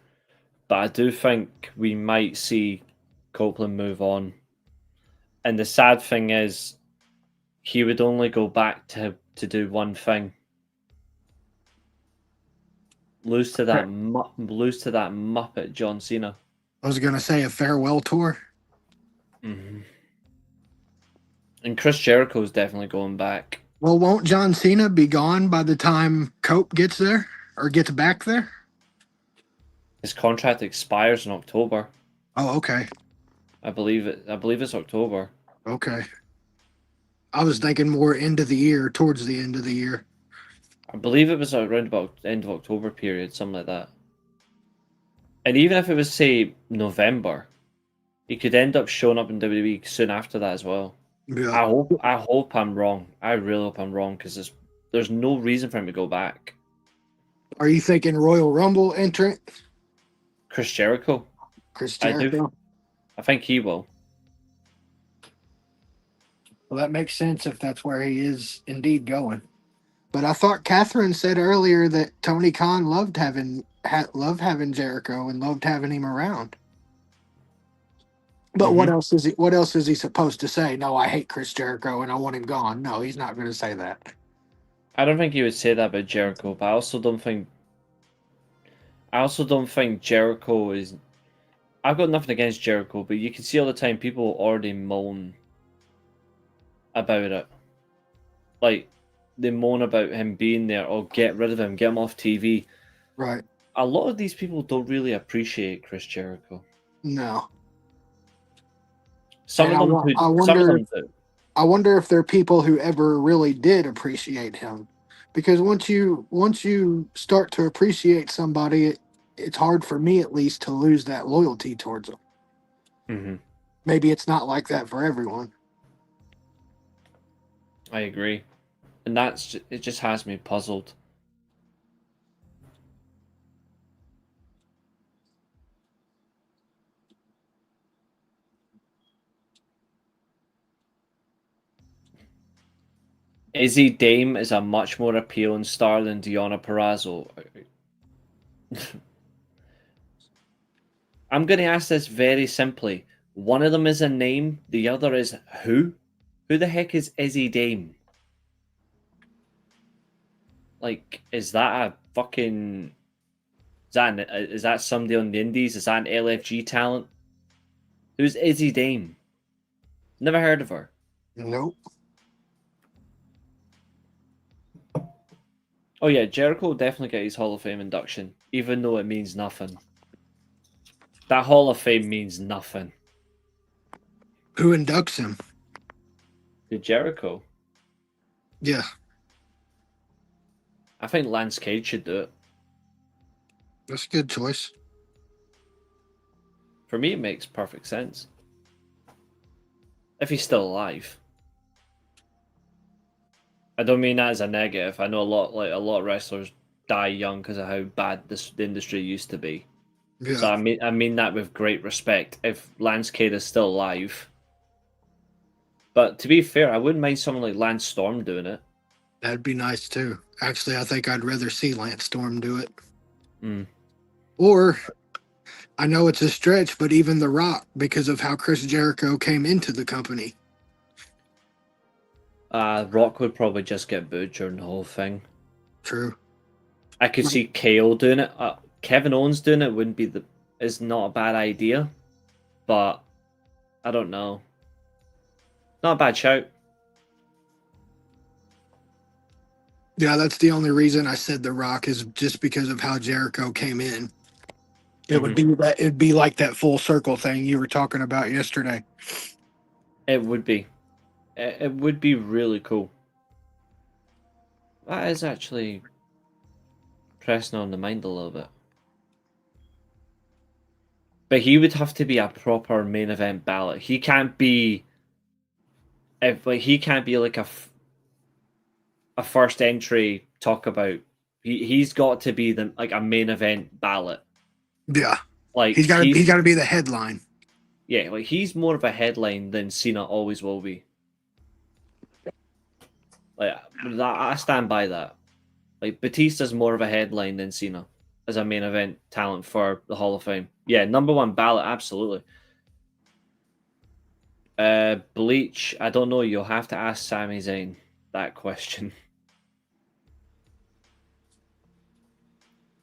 But I do think we might see Copeland move on. And the sad thing is, he would only go back to do one thing. Lose to that Muppet John Cena. I was going to say a farewell tour. Mm-hmm. And Chris Jericho's definitely going back. Well, won't John Cena be gone by the time Cope gets there or gets back there? His contract expires in October. Oh, okay. I believe it's October. Okay. I was thinking more end of the year, towards the end of the year. I believe it was around about end of October period, something like that. And even if it was, say, November, he could end up showing up in WWE soon after that as well. Yeah. I hope I'm wrong. I really hope I'm wrong because there's no reason for him to go back. Are you thinking Royal Rumble entrant? Chris Jericho. Chris Jericho? I think he will. Well, that makes sense if that's where he is indeed going. But I thought Catherine said earlier that Tony Khan loved having Jericho and loved having him around. But what else is he supposed to say? No, I hate Chris Jericho and I want him gone. No, he's not going to say that. I don't think he would say that about Jericho, but I also don't think Jericho is. I've got nothing against Jericho, but you can see all the time people already moan about it. Like, they moan about him being there, or get rid of him, get him off TV. Right. A lot of these people don't really appreciate Chris Jericho. No. Some of them do. I wonder if there are people who ever really did appreciate him. Because once you start to appreciate somebody, it's hard for me at least to lose that loyalty towards them. Mm-hmm. Maybe it's not like that for everyone. I agree, and it just has me puzzled. Izzy Dame is a much more appealing star than Deonna Purrazzo. I'm going to ask this very simply. One of them is a name, the other is who? Who the heck is Izzy Dame? Like, is that a fucking... Is that somebody on the Indies? Is that an LFG talent? Who's Izzy Dame? Never heard of her. Nope. Oh yeah, Jericho will definitely get his Hall of Fame induction, even though it means nothing. That Hall of Fame means nothing. Who inducts him? To Jericho. Yeah, I think Lance Cage should do it. that's a good choice. For me, it makes perfect sense. If he's still alive. I don't mean that as a negative. I know a lot of wrestlers die young because of how bad the industry used to be. So Yeah, I mean that with great respect. If Lance Cade is still alive, but to be fair, I wouldn't mind someone like Lance Storm doing it. that'd be nice too. Actually, I think I'd rather see Lance Storm do it. Mm. Or I know it's a stretch, but even The Rock, because of how Chris Jericho came into the company. Rock would probably just get booed during the whole thing. True. I could see KO doing it. Kevin Owens doing it wouldn't be is not a bad idea, but I don't know. Not a bad shout. Yeah, that's the only reason I said The Rock is just because of how Jericho came in. It would be that it'd be like that full circle thing you were talking about yesterday. It would be. It would be really cool. That is actually pressing on the mind a little bit. But he would have to be a proper main event ballot. He can't be he can't be like a first entry talk about. He's got to be the like a main event ballot. Yeah, Like he's got to be the headline. yeah, like he's more of a headline than Cena always will be. Like I stand by that. Like Batista's more of a headline than Cena as a main event talent for the Hall of Fame. Yeah, number one ballot, absolutely. Bleach, I don't know. You'll have to ask Sami Zayn that question.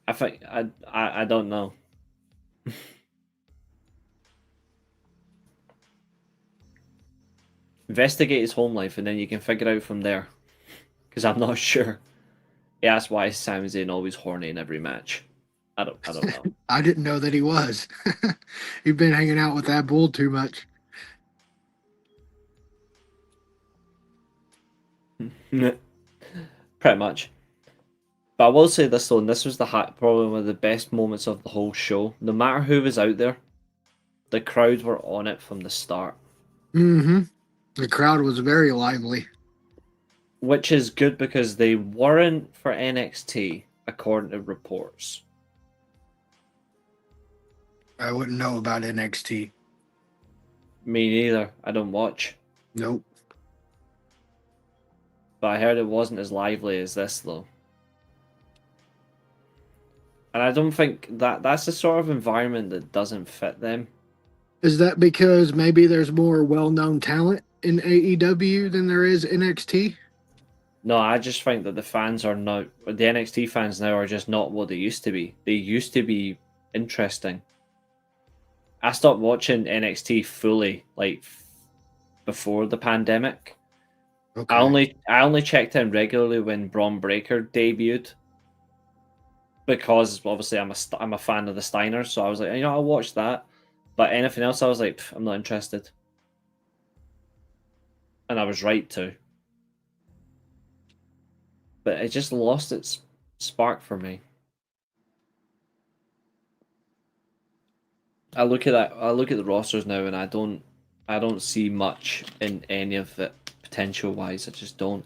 I think I don't know. Investigate his home life, and then you can figure out from there. Because I'm not sure. Yeah, that's why Sami Zayn always horny in every match. I don't know. I didn't know that he was. You've been hanging out with that bull too much. Pretty much. But I will say this though, and this was probably one of the best moments of the whole show. No matter who was out there, the crowd were on it from the start. Mm-hmm. The crowd was very lively. Which is good because they weren't for NXT, according to reports. I wouldn't know about NXT. Me neither. I don't watch. Nope. But I heard it wasn't as lively as this though. And I don't think that's the sort of environment that doesn't fit them. Is that because maybe there's more well-known talent in AEW than there is NXT? No, I just think that the fans are not the NXT fans now are just not what they used to be. They used to be interesting. I stopped watching NXT fully like before the pandemic. Okay. I only checked in regularly when Braun Breaker debuted because obviously I'm a fan of the Steiners, so I was like, I'll watch that. But anything else, I was like, I'm not interested, and I was right to. But it just lost its spark for me. I look at that. I look at the rosters now, and I don't see much in any of it potential wise. I just don't.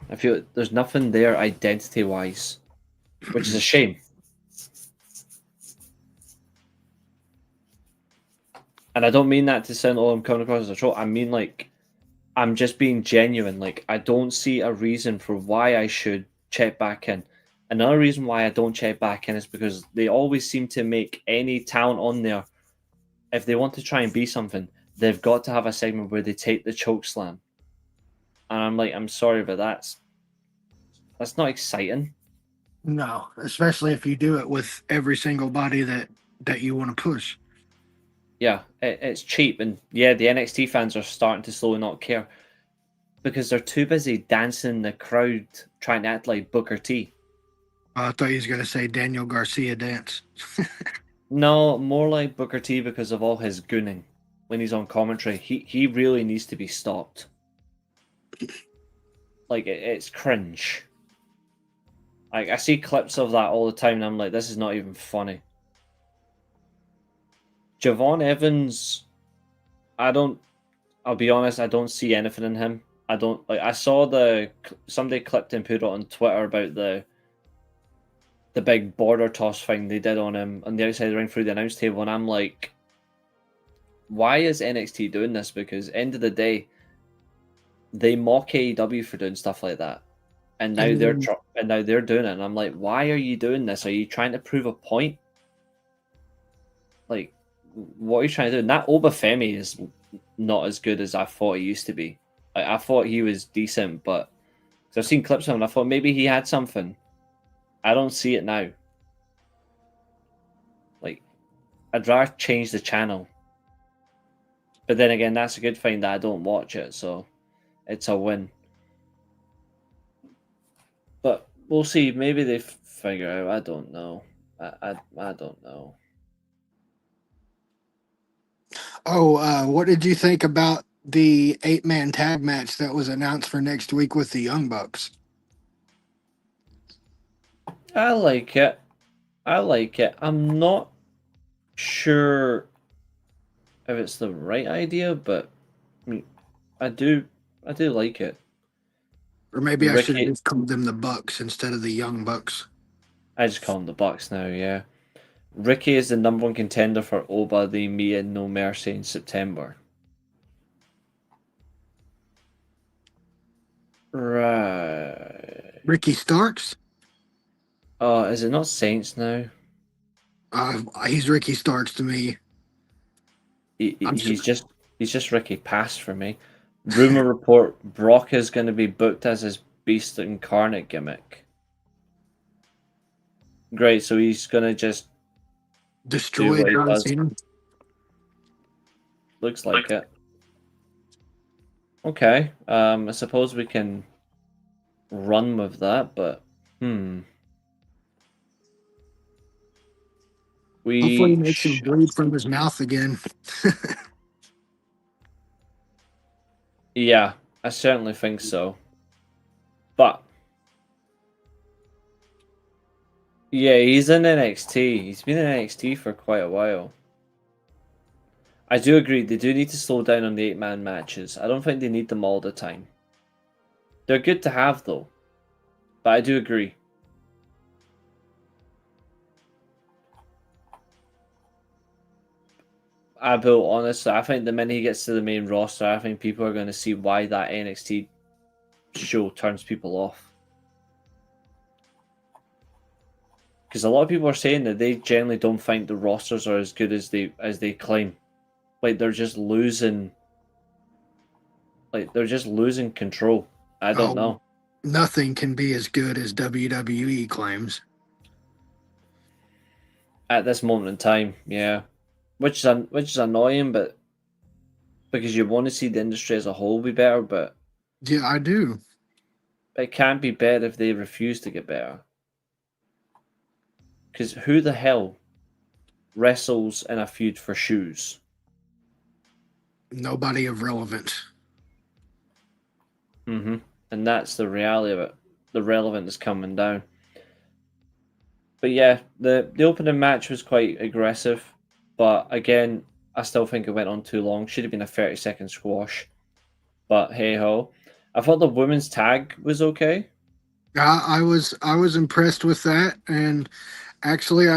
I feel there's nothing there identity wise, which is a shame. And I don't mean that to sound, oh, I'm coming across as a troll. I mean, like, I'm just being genuine. Like, I don't see a reason for why I should check back in. Another reason why I don't check back in is because they always seem to make any talent on there, if they want to try and be something, they've got to have a segment where they take the choke slam. And I'm like, I'm sorry, but that's not exciting. No, especially if you do it with every single body that you want to push. Yeah, it's cheap, and yeah, the NXT fans are starting to slowly not care because they're too busy dancing in the crowd trying to act like Booker T. I thought he was going to say Daniel Garcia dance. No, more like Booker T because of all his gooning when he's on commentary. He really needs to be stopped. Like, it's cringe. Like, I see clips of that all the time, and I'm like, this is not even funny. Javon Evans, I'll be honest, I don't see anything in him. I don't, like, I saw somebody clipped and put it on Twitter about the big border toss thing they did on him on the outside of the ring through the announce table, and I'm like, why is NXT doing this? Because end of the day, they mock AEW for doing stuff like that, and now they're doing it, and I'm like, why are you doing this? Are you trying to prove a point? Like, what are you trying to do? And that Obafemi is not as good as I thought he used to be. Like, I thought he was decent, but cause I've seen clips of him, and I thought maybe he had something. I don't see it now. Like, I'd rather change the channel. But then again, that's a good thing that I don't watch it, so it's a win. But we'll see. Maybe they figure out. I don't know. I don't know. Oh, what did you think about the 8-man tag match that was announced for next week with the Young Bucks? I like it. I'm not sure if it's the right idea, but I mean, I do like it. Or maybe I should have Ricky, just called them the Bucks instead of the Young Bucks. I just call them the Bucks now. Yeah, Ricky is the number one contender for Oba the Me and No Mercy in September. Right. Ricky Starks? Oh, is it not Saints now? He's Ricky Starks to me. I'm He's just Ricky Pass for me. Rumor report: Brock is going to be booked as his Beast Incarnate gimmick. Great, so he's going to just destroy what he John does. Cena. Looks like it. Okay, I suppose we can run with that, but Hopefully he makes him bleed from his mouth again. Yeah, I certainly think so. But yeah, he's in NXT. He's been in NXT for quite a while. I do agree, they do need to slow down on the 8-man matches. I don't think they need them all the time. They're good to have, though. But I do agree. I will, honestly, I think the minute he gets to the main roster, I think people are going to see why that NXT show turns people off. Because a lot of people are saying that they generally don't think the rosters are as good as they claim. Like, they're just losing control. I don't know. Nothing can be as good as WWE claims. At this moment in time, yeah. Which is annoying, but because you want to see the industry as a whole be better, but Yeah, I do. it can't be better if they refuse to get better. Because who the hell wrestles in a feud for shoes? Nobody of relevance. And that's the reality of it. The relevance is coming down. But yeah, the opening match was quite aggressive. But again, I still think it went on too long. Should have been a 30-second squash. But hey ho. I thought the women's tag was okay. I was impressed with that, and actually,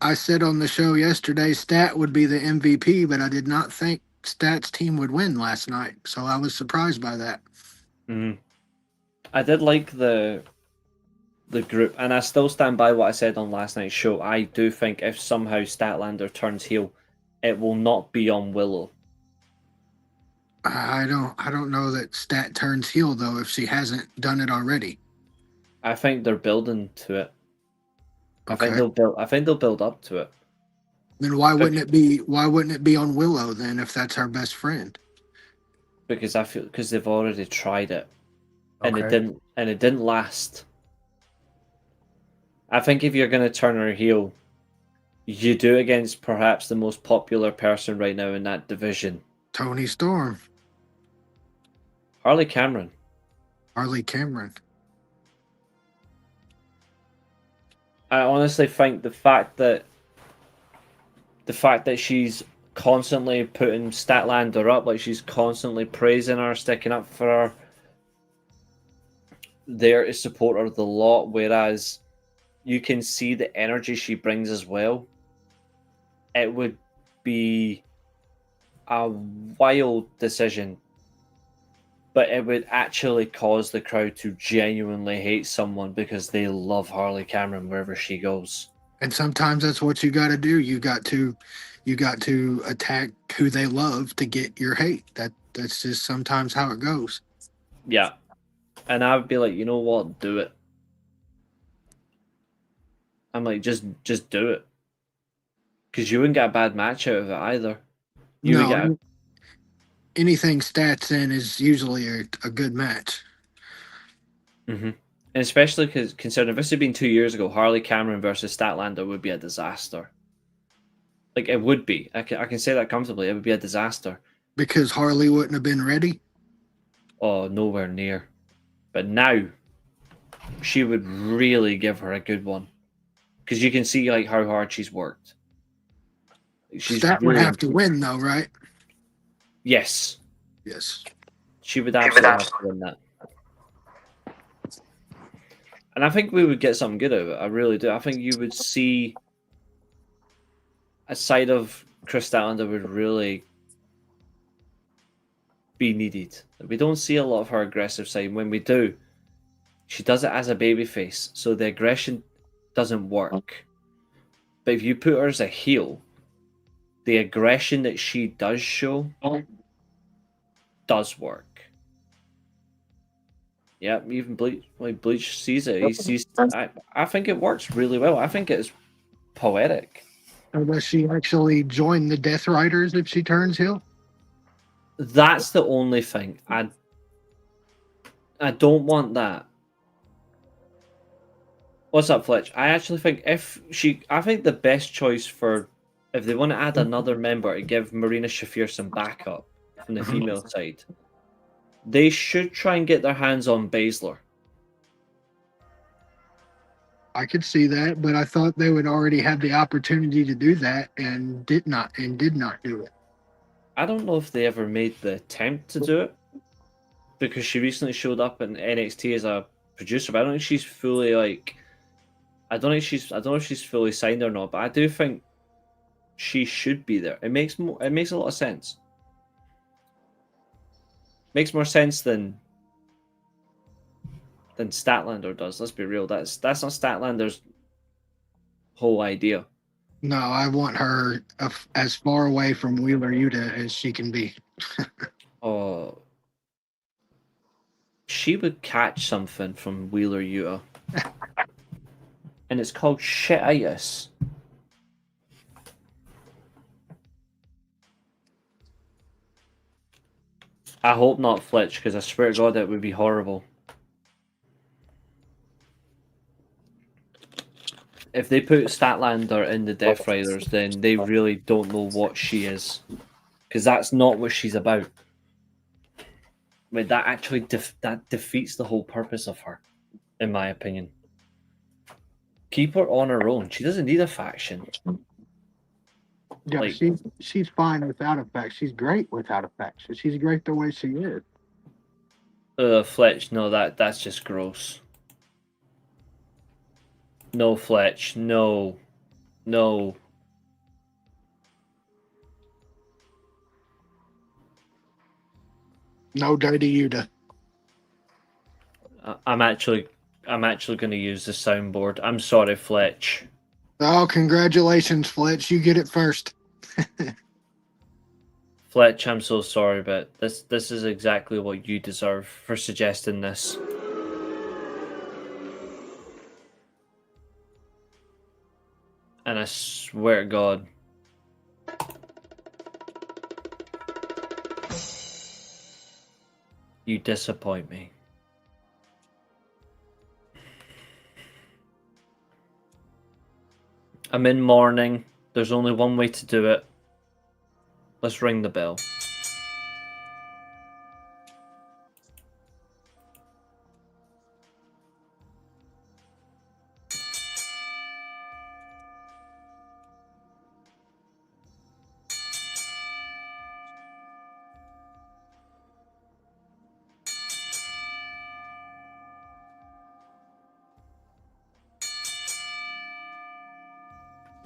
I said on the show yesterday, Stat would be the MVP, but I did not think Stat's team would win last night, so I was surprised by that. Mm. I did like the group, and I still stand by what I said on last night's show. I do think if somehow Statlander turns heel, it will not be on Willow. I don't know that Stat turns heel though if she hasn't done it already. I think they're building to it. I think Okay. they'll build up to it. Then why wouldn't it be on Willow then if that's her best friend? Because they've already tried it and Okay. it didn't last. I think if you're going to turn her heel, you do it against perhaps the most popular person right now in that division, Tony Storm, Harley Cameron. Harley Cameron. I honestly think the fact that she's constantly putting Statlander up, like she's constantly praising her, sticking up for her, there to support her the lot, whereas you can see the energy she brings as well. It would be a wild decision, but it would actually cause the crowd to genuinely hate someone because they love Harley Cameron wherever she goes. And sometimes that's what you got to do. You got to attack who they love to get your hate. That's just sometimes how it goes. Yeah. And I would be like, you know what, do it. I'm like, just do it. Because you wouldn't get a bad match out of it either. You would get No, anything Stats in is usually a good match. And especially because considering if this had been 2 years ago, Harley Cameron versus Statlander would be a disaster. Like, it would be. I can say that comfortably. It would be a disaster. Because Harley wouldn't have been ready. Oh, nowhere near. But now, she would really give her a good one. Because you can see like how hard she's worked. Stat would have to win though, right? Yes. Yes. She would absolutely have to win that. And I think we would get something good out of it. I really do. I think you would see a side of Chris Statlander would really be needed. We don't see a lot of her aggressive side. When we do, she does it as a babyface, so the aggression doesn't work. But if you put her as a heel, the aggression that she does show does work. Yeah, even Bleach sees it. He sees. I think it works really well. I think it's poetic. Or does she actually join the Death Riders if she turns heel? That's the only thing. I don't want that. What's up, Fletch? I actually think I think the best choice for if they want to add another member to give Marina Shafir some backup from the female side, they should try and get their hands on Baszler. I could see that, but I thought they would already have the opportunity to do that and did not do it. I don't know if they ever made the attempt to do it because she recently showed up in NXT as a producer, but I don't think she's fully like. I don't know if she's fully signed or not, but I do think she should be there. It makes a lot of sense. Makes more sense than Statlander does. Let's be real. That's not Statlander's whole idea. No, I want her as far away from Wheeler Yuta as she can be. Oh, she would catch something from Wheeler Yuta, and it's called shititis. I hope not, Fletch, because I swear to God, it would be horrible. If they put Statlander in the Death Riders, then they really don't know what she is, because that's not what she's about. I mean, that actually that defeats the whole purpose of her, in my opinion. Keep her on her own. She doesn't need a faction. Yeah, Like, she's fine without effects. She's great without effects. She's great the way she is. Fletch, no, that's just gross. No, Fletch, no. No. No dirty Yuta. I'm actually going to use the soundboard. I'm sorry, Fletch. Oh, congratulations, Fletch. You get it first. Fletch, I'm so sorry, but this is exactly what you deserve for suggesting this. And I swear to God, you disappoint me. I'm in mourning. There's only one way to do it. Let's ring the bell.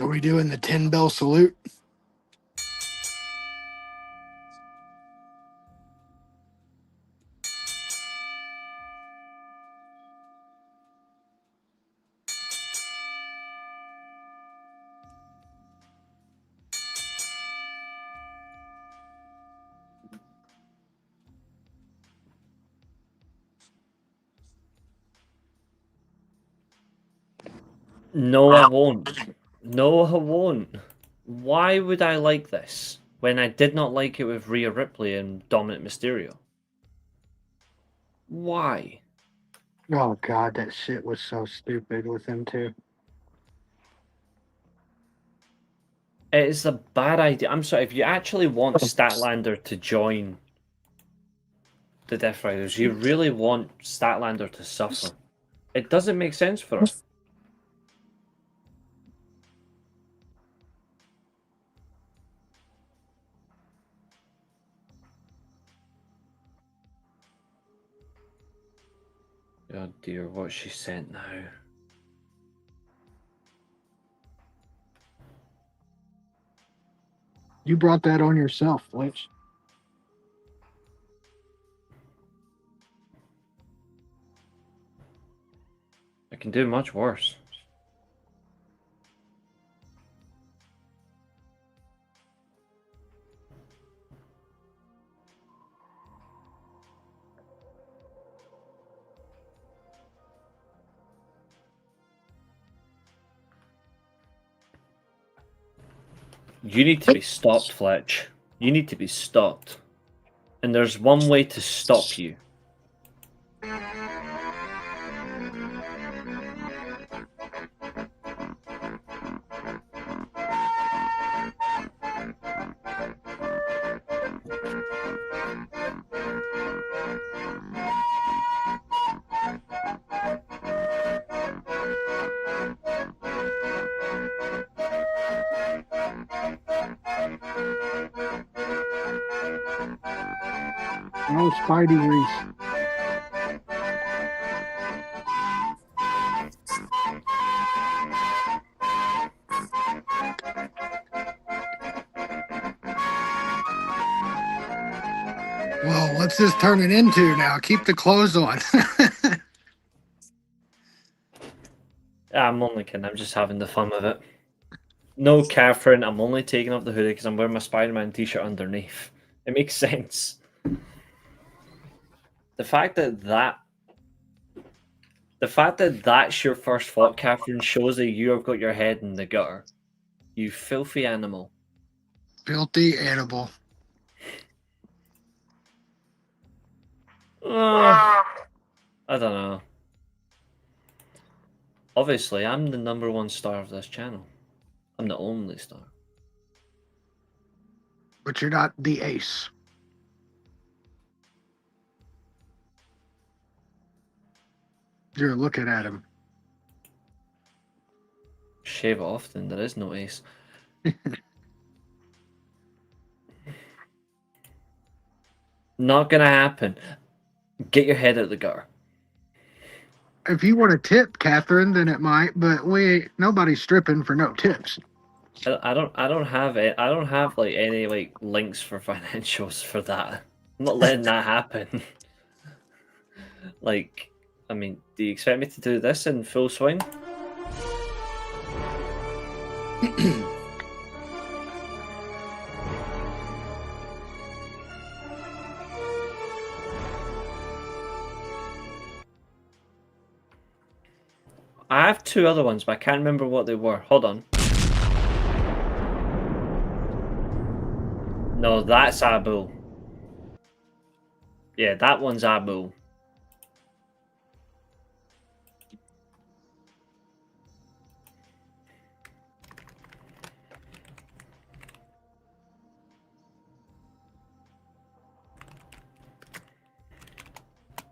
Are we doing the 10 bell salute? No, I won't. No, I won't. Why would I like this when I did not like it with Rhea Ripley and Dominic Mysterio? Why? Oh God, that shit was so stupid with them too. It's a bad idea. I'm sorry, if you actually want Statlander to join the Death Riders, you really want Statlander to suffer. It doesn't make sense for her. Oh dear, what she sent now. You brought that on yourself, Fletch. I can do much worse. You need to be stopped, Fletch. You need to be stopped. And there's one way to stop you. Oh, Spidey Reese. Well, what's this turning into now? Keep the clothes on. I'm only kidding. I'm just having the fun with it. No, Catherine, I'm only taking off the hoodie because I'm wearing my Spider-Man t-shirt underneath. It makes sense. The fact that that's your first thought, Catherine, shows that you have got your head in the gutter. You filthy animal. Filthy animal. I don't know. Obviously, I'm the #1 star of this channel. I'm the only star. But you're not the ace. You're looking at him. Shave it off, then there is no ace. Not gonna happen. Get your head out the gutter. If you want to tip Catherine, then it might, but nobody's stripping for no tips. I don't have it. I don't have like any like links for financials for that. I'm not letting that happen. Like, I mean, do you expect me to do this in full swing? I have two other ones, but I can't remember what they were. Hold on. No, that's Abu. Yeah, that one's Abu.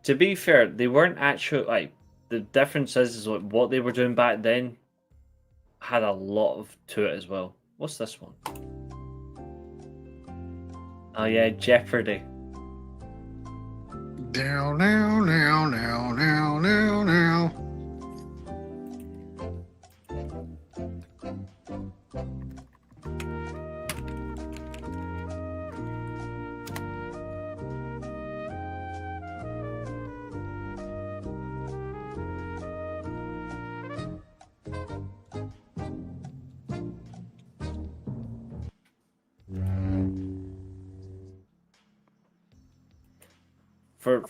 To be fair, they weren't actually like the difference is like what they were doing back then had a lot of to it as well. What's this one? Oh yeah, Jeopardy. Down, now, now, now, now, now, now.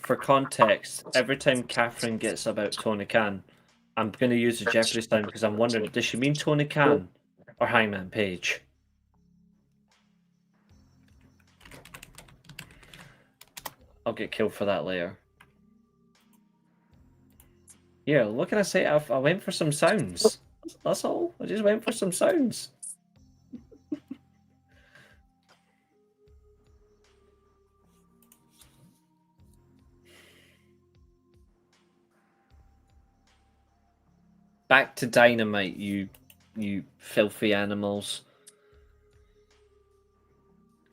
For context, every time Catherine gets about Tony Khan, I'm going to use the Jeopardy sound because I'm wondering, does she mean Tony Khan or Hangman Page? I'll get killed for that later. Yeah, what can I say? I went for some sounds. That's all. I just went for some sounds. Back to Dynamite, you filthy animals.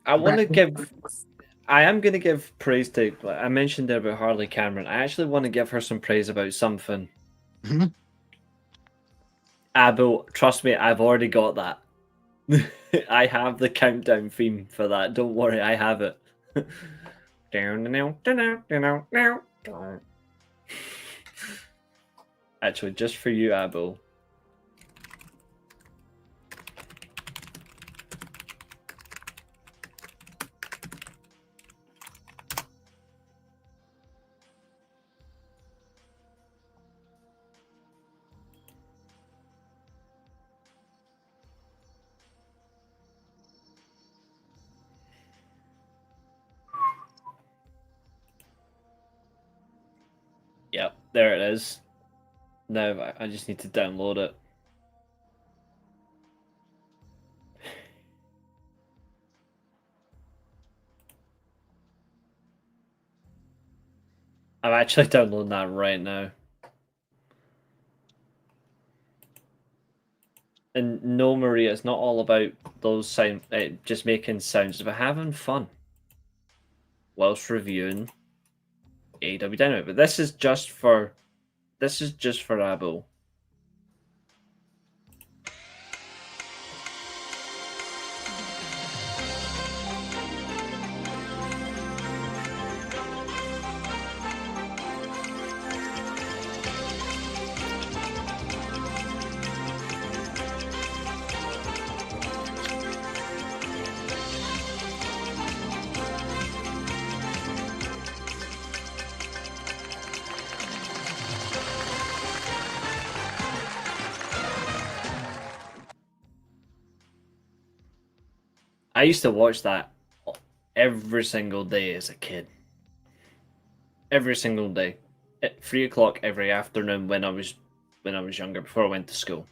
I want to give. I am going to give praise to. I mentioned there about Harley Cameron. I actually want to give her some praise about something. Mhm. Abel, trust me, I've already got that. I have the countdown theme for that. Don't worry, I have it. Actually, just for you, Abel. Yep, there it is. Now I just need to download it. I'm actually downloading that right now. And no, Maria, it's not all about those sound, just making sounds, but having fun whilst reviewing AEW Dynamite. But this is just for Abel. I used to watch that every single day as a kid. Every single day, at 3 o'clock every afternoon when I was younger, before I went to school.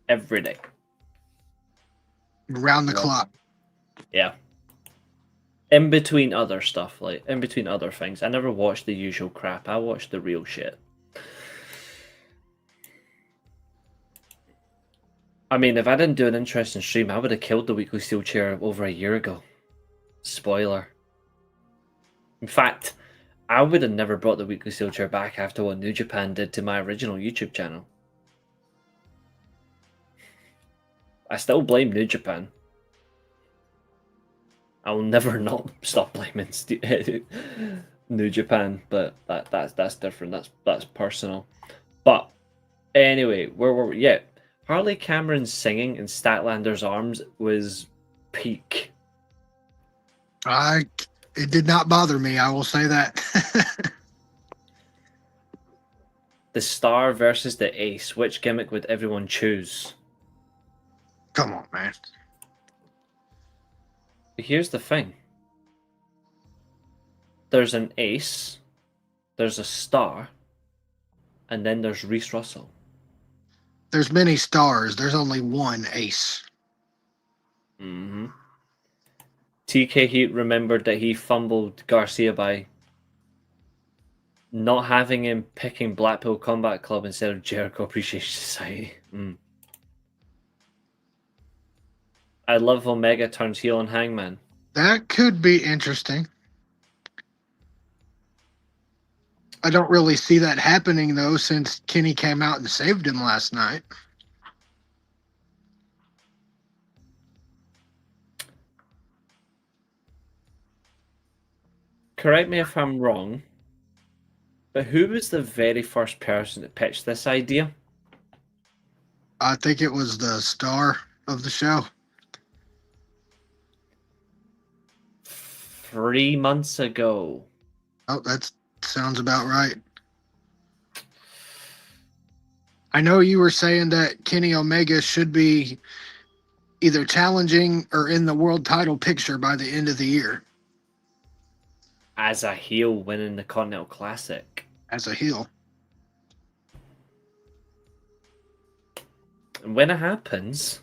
Every day, Round the clock. yeah. In between other stuff, like in between other things, I never watched the usual crap. I watched the real shit. I mean, if I didn't do an interesting stream, I would have killed the Weekly Steel Chair over a year ago. Spoiler. In fact, I would have never brought the weekly steel chair back after what New Japan did to my original YouTube channel. I still blame New Japan. I will never not stop blaming New Japan, but that's different. That's personal. But anyway, where were we? Yeah, Harley Cameron's singing in Statlander's arms was peak. It did not bother me. I will say that. The star versus the ace. Which gimmick would everyone choose? Come on, man. But here's the thing. There's an ace, there's a star, and then there's Reece Russell. There's many stars. There's only one ace. Mm-hmm. TK Heat remembered that he fumbled Garcia by not having him picking Blackpool Combat Club instead of Jericho Appreciation Society. I love Omega turns heel on Hangman. That could be interesting. I don't really see that happening, though, since Kenny came out and saved him last night. Correct me if I'm wrong, but who was the very first person that pitched this idea? I think it was the star of the show. 3 months ago. Oh, that sounds about right. I know you were saying that Kenny Omega should be either challenging or in the world title picture by the end of the year. As a heel winning the Continental Classic. As a heel. And when it happens...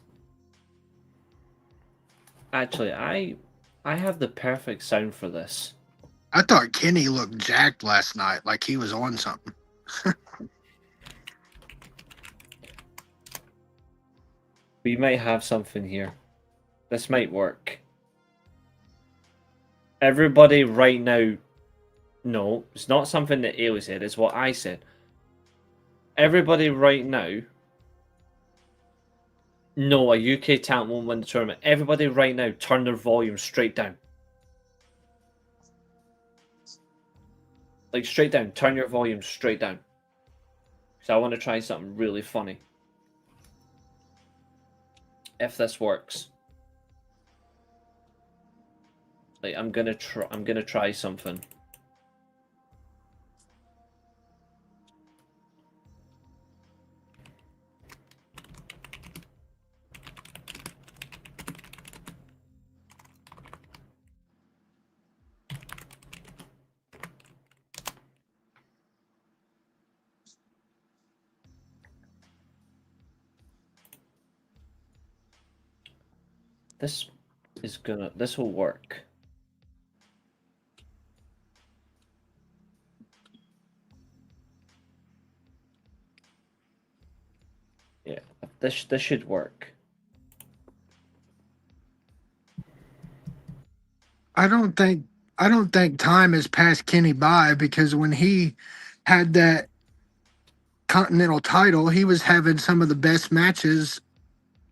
Actually, I have the perfect sound for this. I thought Kenny looked jacked last night, like he was on something. We might have something here. This might work. Everybody right now... No, it's not something that Ailey said, it's what I said. Everybody right now... No, a UK talent won't win the tournament. Everybody right now turn their volume straight down. Like straight down. Turn your volume straight down. So I want to try something really funny. If this works. Like I'm gonna try something. This will work. Yeah, this should work. I don't think time has passed Kenny by, because when he had that Continental title, he was having some of the best matches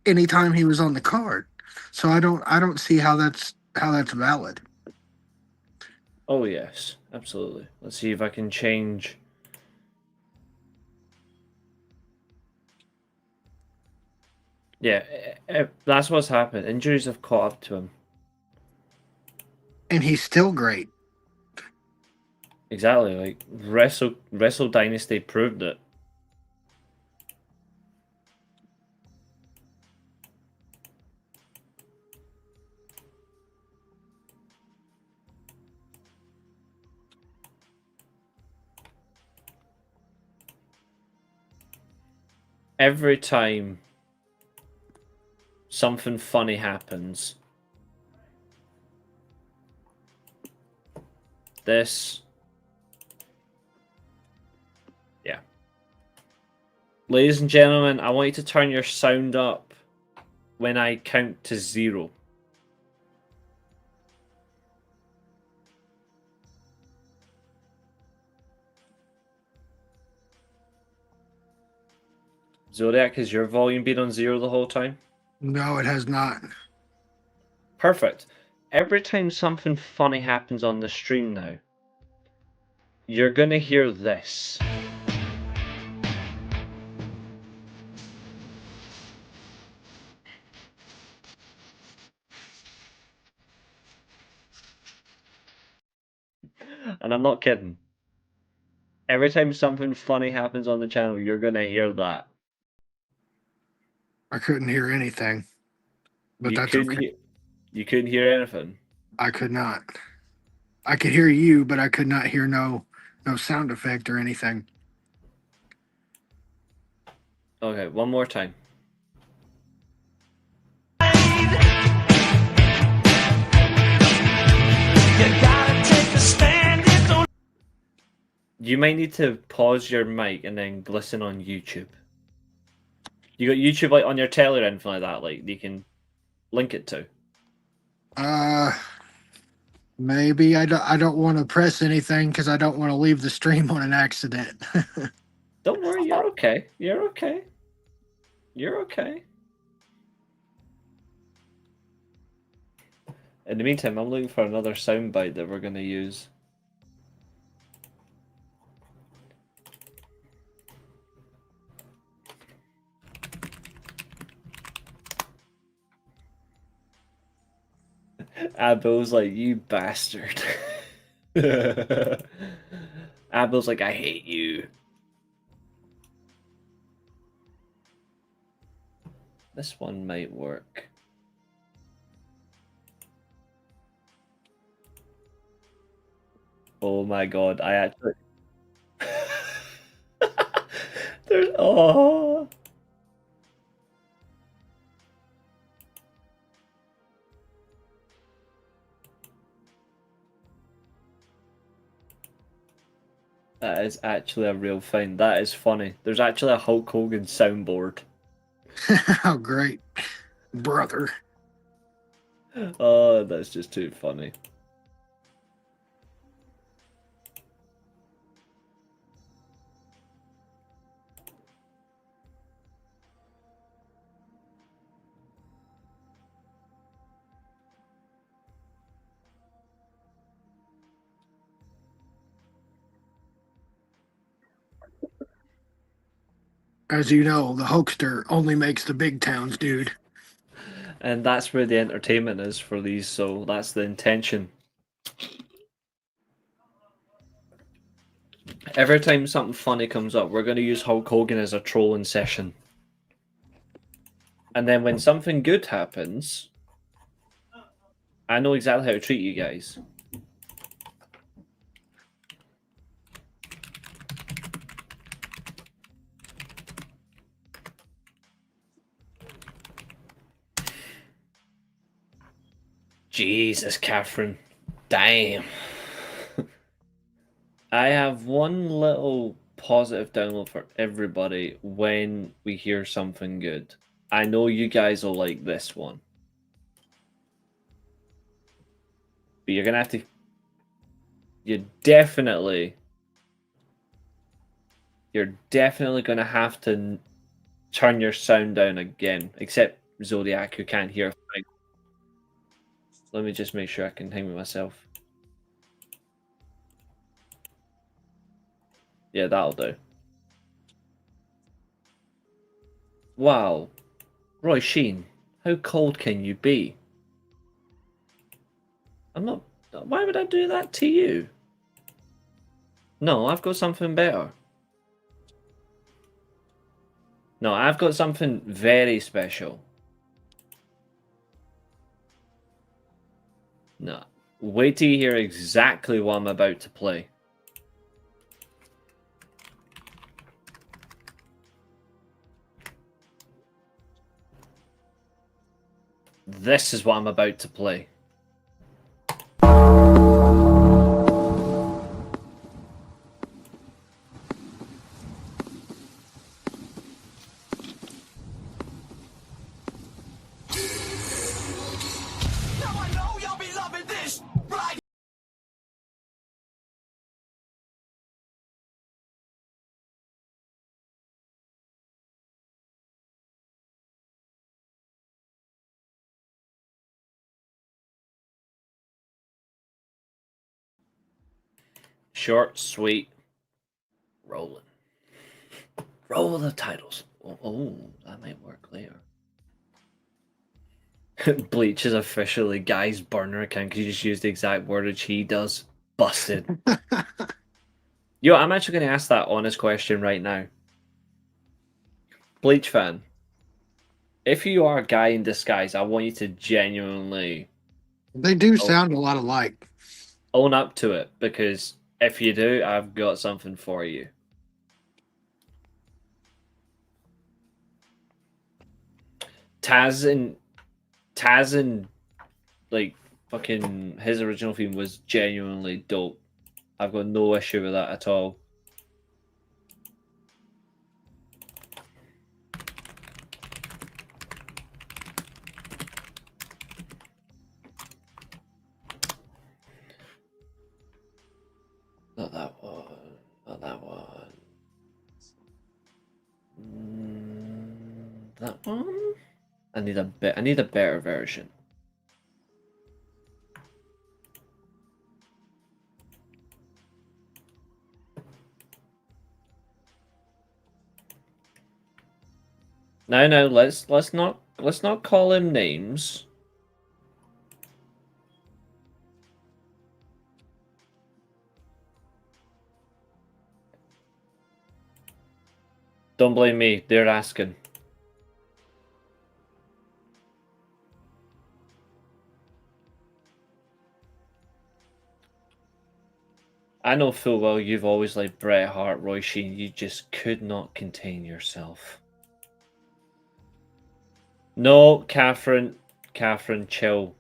anytime he was on the card. So I don't see how that's valid. Oh yes, absolutely. Let's see if I can change. Yeah, that's what's happened. Injuries have caught up to him. And he's still great. Exactly, like Wrestle Dynasty proved it. Every time something funny happens, this, yeah. Ladies and gentlemen, I want you to turn your sound up when I count to 0. Zodiac, has your volume been on 0 the whole time? No, it has not. Perfect. Every time something funny happens on the stream now, you're gonna hear this. And I'm not kidding. Every time something funny happens on the channel, you're gonna hear that. I couldn't hear anything, but that's okay. You couldn't hear anything. I could not. I could hear you, but I could not hear no sound effect or anything. Okay, one more time. You might need to pause your mic and then listen on YouTube. You got YouTube like on your telly or anything like that, like you can link it to. Maybe I don't want to press anything because I don't want to leave the stream on an accident. Don't worry, you're okay. You're okay. You're okay. In the meantime, I'm looking for another soundbite that we're gonna use. Abel's like, you bastard. Abel's like, I hate you. This one might work. Oh my god, I actually... There's... Oh... That is actually a real thing. That is funny. There's actually a Hulk Hogan soundboard. How great, brother. Oh, that's just too funny. As you know, the Hulkster only makes the big towns, dude. And that's where the entertainment is for these, so that's the intention. Every time something funny comes up, we're going to use Hulk Hogan as a trolling session. And then when something good happens, I know exactly how to treat you guys. Jesus, Catherine. Damn. I have one little positive download for everybody when we hear something good. I know you guys will like this one. But you're going to have to... You're definitely going to have to turn your sound down again. Except Zodiac, who can't hear. Let me just make sure I can hang with myself. Yeah, that'll do. Wow. Roy Sheen, how cold can you be? I'm not... Why would I do that to you? No, I've got something better. No, I've got something very special. No. Wait till you hear exactly what I'm about to play. This is what I'm about to play. Short, sweet, rolling. Roll the titles. Oh, that might work later. Bleach is officially Guy's burner account because you just used the exact wordage he does. Busted. Yo, I'm actually going to ask that honest question right now. Bleach fan, if you are a guy in disguise, I want you to genuinely They do sound a lot alike. own up to it, because if you do, I've got something for you. Taz and like fucking his original theme was genuinely dope. I've got no issue with that at all. Not that one. Not that one. That one. I need a better version. No, let's not call him names. Don't blame me. They're asking. I know full well you've always liked Bret Hart, Roy Sheen. You just could not contain yourself. No, Catherine, chill.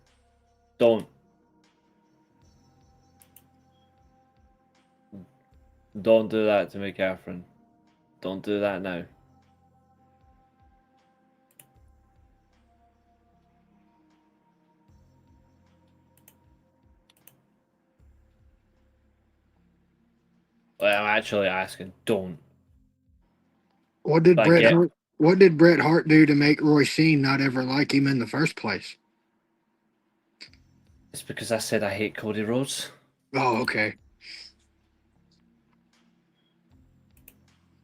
Don't do that to me, Catherine. Don't do that now. Well, I'm actually asking. Don't. What did I get. What did Bret Hart do to make Roy Sheen not ever like him in the first place? It's because I said I hate Cody Rhodes. Oh, okay.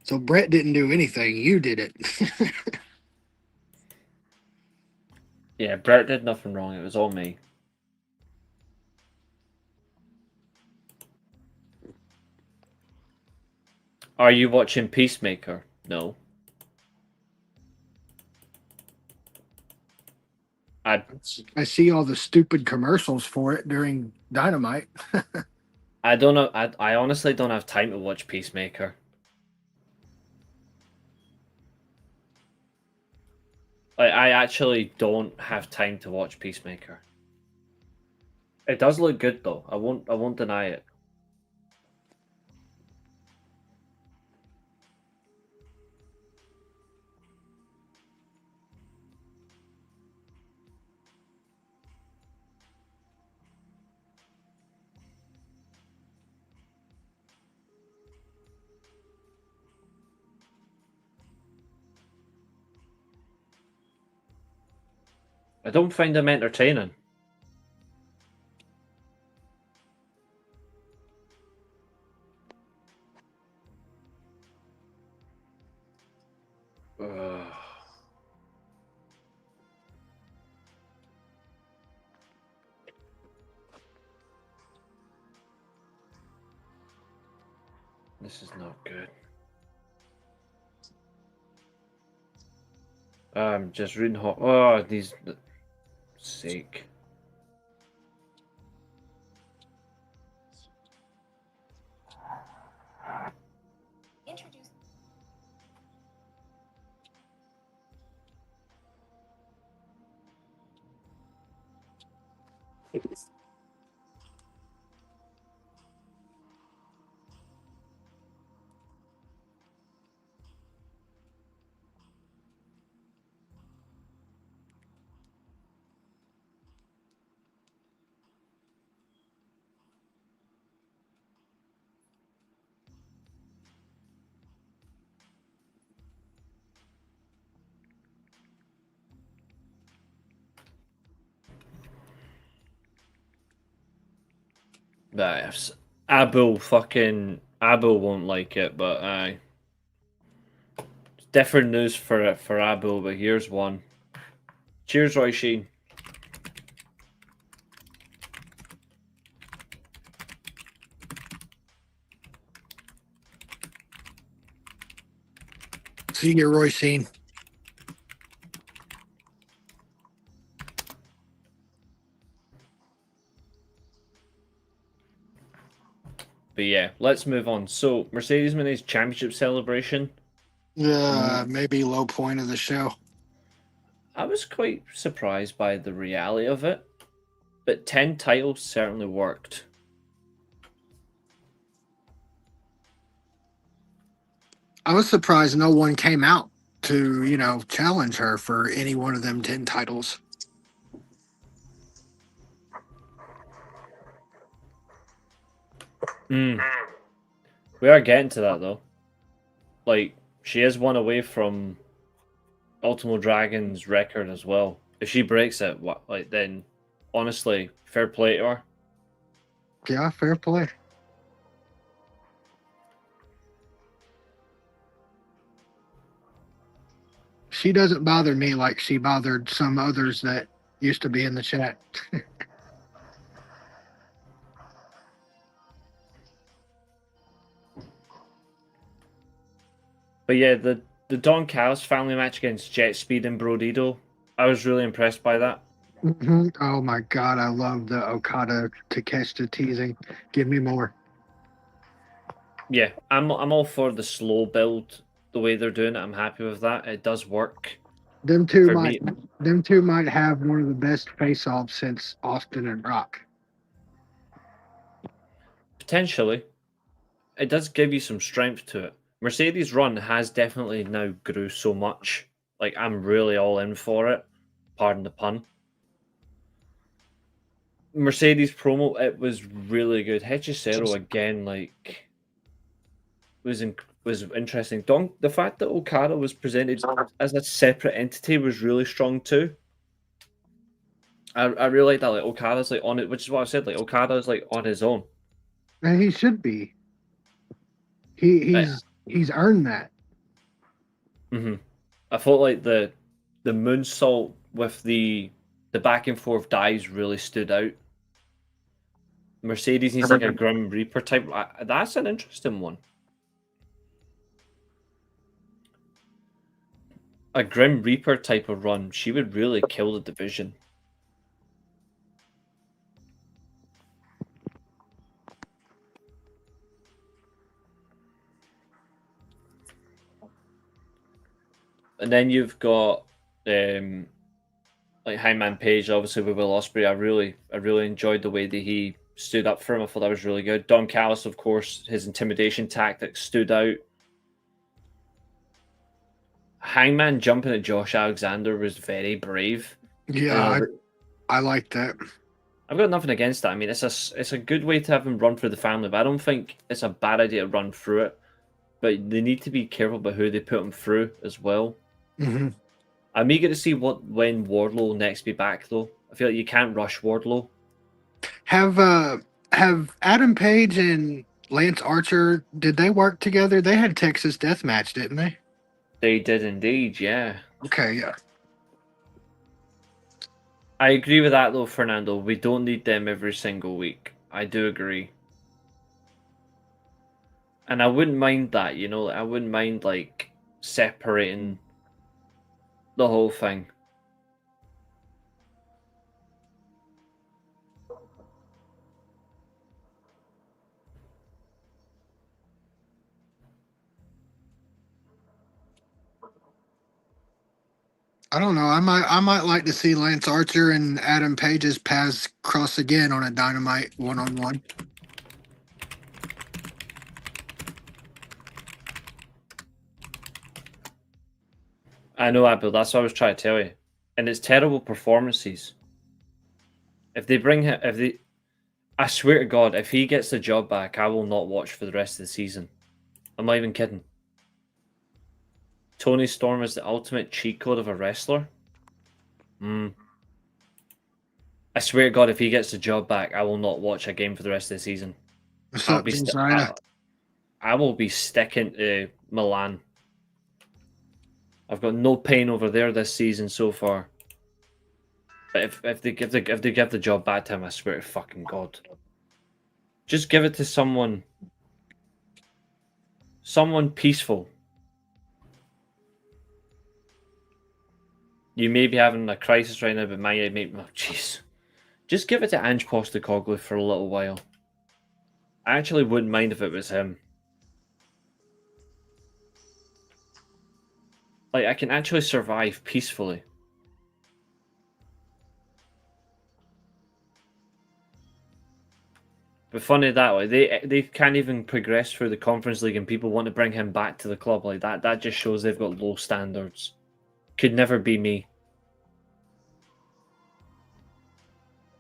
So Bret didn't do anything. You did it. Yeah, Bret did nothing wrong. It was all me. Are you watching Peacemaker? No. I see all the stupid commercials for it during Dynamite. I don't know. I honestly don't have time to watch Peacemaker. I actually don't have time to watch Peacemaker. It does look good though. I won't deny it. I don't find them entertaining. Ugh. This is not good. I'm just reading hot. Oh, these. Sake. Introduce. But Abu won't like it, but different news for Abu. But here's one. Cheers, Roy Sheen. See you, Roy Scene. But yeah, let's move on. So Mercedes Benz Championship celebration. Maybe low point of the show. I was quite surprised by the reality of it, but 10 titles certainly worked. I was surprised no one came out to, challenge her for any one of them 10 titles. We are getting to that though. Like, she is one away from Ultimo Dragon's record as well. If she breaks it, then honestly, fair play to her. Yeah, fair play. She doesn't bother me like she bothered some others that used to be in the chat. But yeah, the Don Callis family match against Jet Speed and Brodido, I was really impressed by that. Oh my god, I love the Okada Takeshita teasing. Give me more. Yeah, I'm all for the slow build. The way they're doing it, I'm happy with that. It does work. Them two For might have one of the best face-offs since Austin and Brock. Potentially, it does give you some strength to it. Mercedes' run has definitely now grew so much. Like, I'm really all in for it. Pardon the pun. Mercedes promo, it was really good. Hechicero again, like, was interesting. The fact that Okada was presented as a separate entity was really strong too. I really like that. Like, Okada's like on it, which is what I said. Like, Okada's like on his own. And he should be. He's earned that. I thought like the moonsault with the back and forth dives really stood out. Mercedes needs like a Grim Reaper type. That's an interesting one. A Grim Reaper type of run, she would really kill the division. And then you've got like Hangman Page, obviously with Will Ospreay. I really enjoyed the way that he stood up for him. I thought that was really good. Don Callis, of course, his intimidation tactics stood out. Hangman jumping at Josh Alexander was very brave. Yeah, I like that. I've got nothing against that. I mean, it's a good way to have him run through the family, but I don't think it's a bad idea to run through it. But they need to be careful about who they put him through as well. Mm-hmm. I'm eager to see when Wardlow will next be back, though. I feel like you can't rush Wardlow. Have Adam Page and Lance Archer, did they work together? They had Texas Death Match, didn't they? They did indeed, yeah. Okay, yeah. I agree with that, though, Fernando. We don't need them every single week. I do agree. And I wouldn't mind that, I wouldn't mind, like, separating the whole thing. I don't know. I might like to see Lance Archer and Adam Page's paths cross again on a Dynamite one-on-one. I know, Abel. That's what I was trying to tell you. And it's terrible performances. If they bring him, I swear to God, if he gets the job back, I will not watch for the rest of the season. I'm not even kidding. Tony Storm is the ultimate cheat code of a wrestler. I swear to God, if he gets the job back, I will not watch a game for the rest of the season. What's I'll up, be Josiah? I will be sticking to Milan. I've got no pain over there this season so far. But if they give the job back to him, I swear to fucking God, just give it to someone peaceful. You may be having a crisis right now, but my mate, oh, jeez, just give it to Ange Postecoglou for a little while. I actually wouldn't mind if it was him. Like, I can actually survive peacefully. But funny that way, they can't even progress through the Conference League, and people want to bring him back to the club like that. That just shows they've got low standards. Could never be me.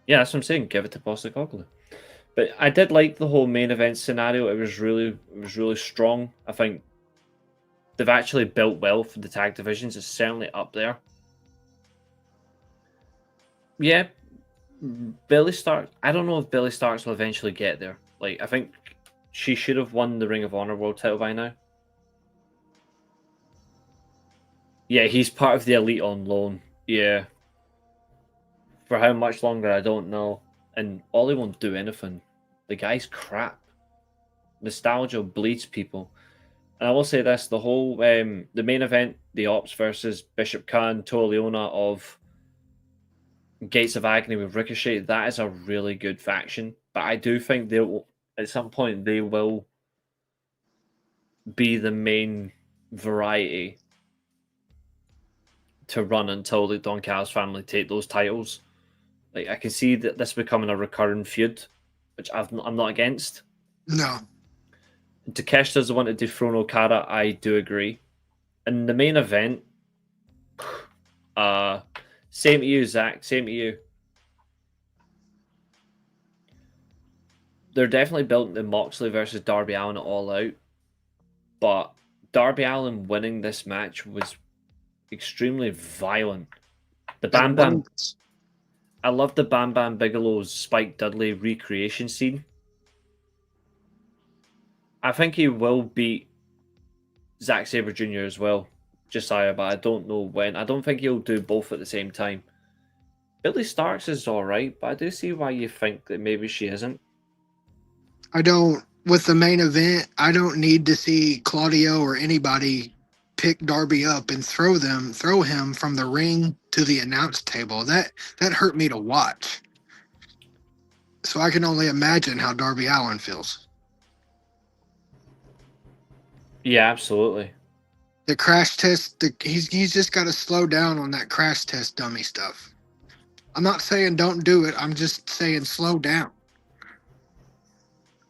Yeah, that's what I'm saying. Give it to Postecoglou. But I did like the whole main event scenario. It was really strong. I think they've actually built well for the tag divisions. It's certainly up there. Yeah, Billy Starks. I don't know if Billy Starks will eventually get there. Like, I think she should have won the Ring of Honor World title by now. Yeah, he's part of the Elite on loan. Yeah. For how much longer, I don't know. And Ollie won't do anything. The guy's crap. Nostalgia bleeds people. And I will say this: the whole the main event, the Ops versus Bishop Khan, Toleona of Gates of Agony with Ricochet, that is a really good faction. But I do think they will, at some point, they will be the main variety to run until the Don Callis family take those titles. Like, I can see that this becoming a recurring feud, which I'm not against. No. Takeshita's the one to dethrone Okada. I do agree. In the main event, same to you, Zach. Same to you. They're definitely built the Moxley versus Darby Allin All Out, but Darby Allin winning this match was extremely violent. The Bam Bam, I love the Bam Bam Bigelow's Spike Dudley recreation scene. I think he will beat Zack Sabre Jr. as well, Josiah, but I don't know when. I don't think he'll do both at the same time. Billy Starks is alright, but I do see why you think that maybe she isn't. I don't, with the main event, I don't need to see Claudio or anybody pick Darby up and throw him from the ring to the announce table. That hurt me to watch. So I can only imagine how Darby Allin feels. Yeah, absolutely. The crash test, he's just got to slow down on that crash test dummy stuff. I'm not saying don't do it. I'm just saying slow down.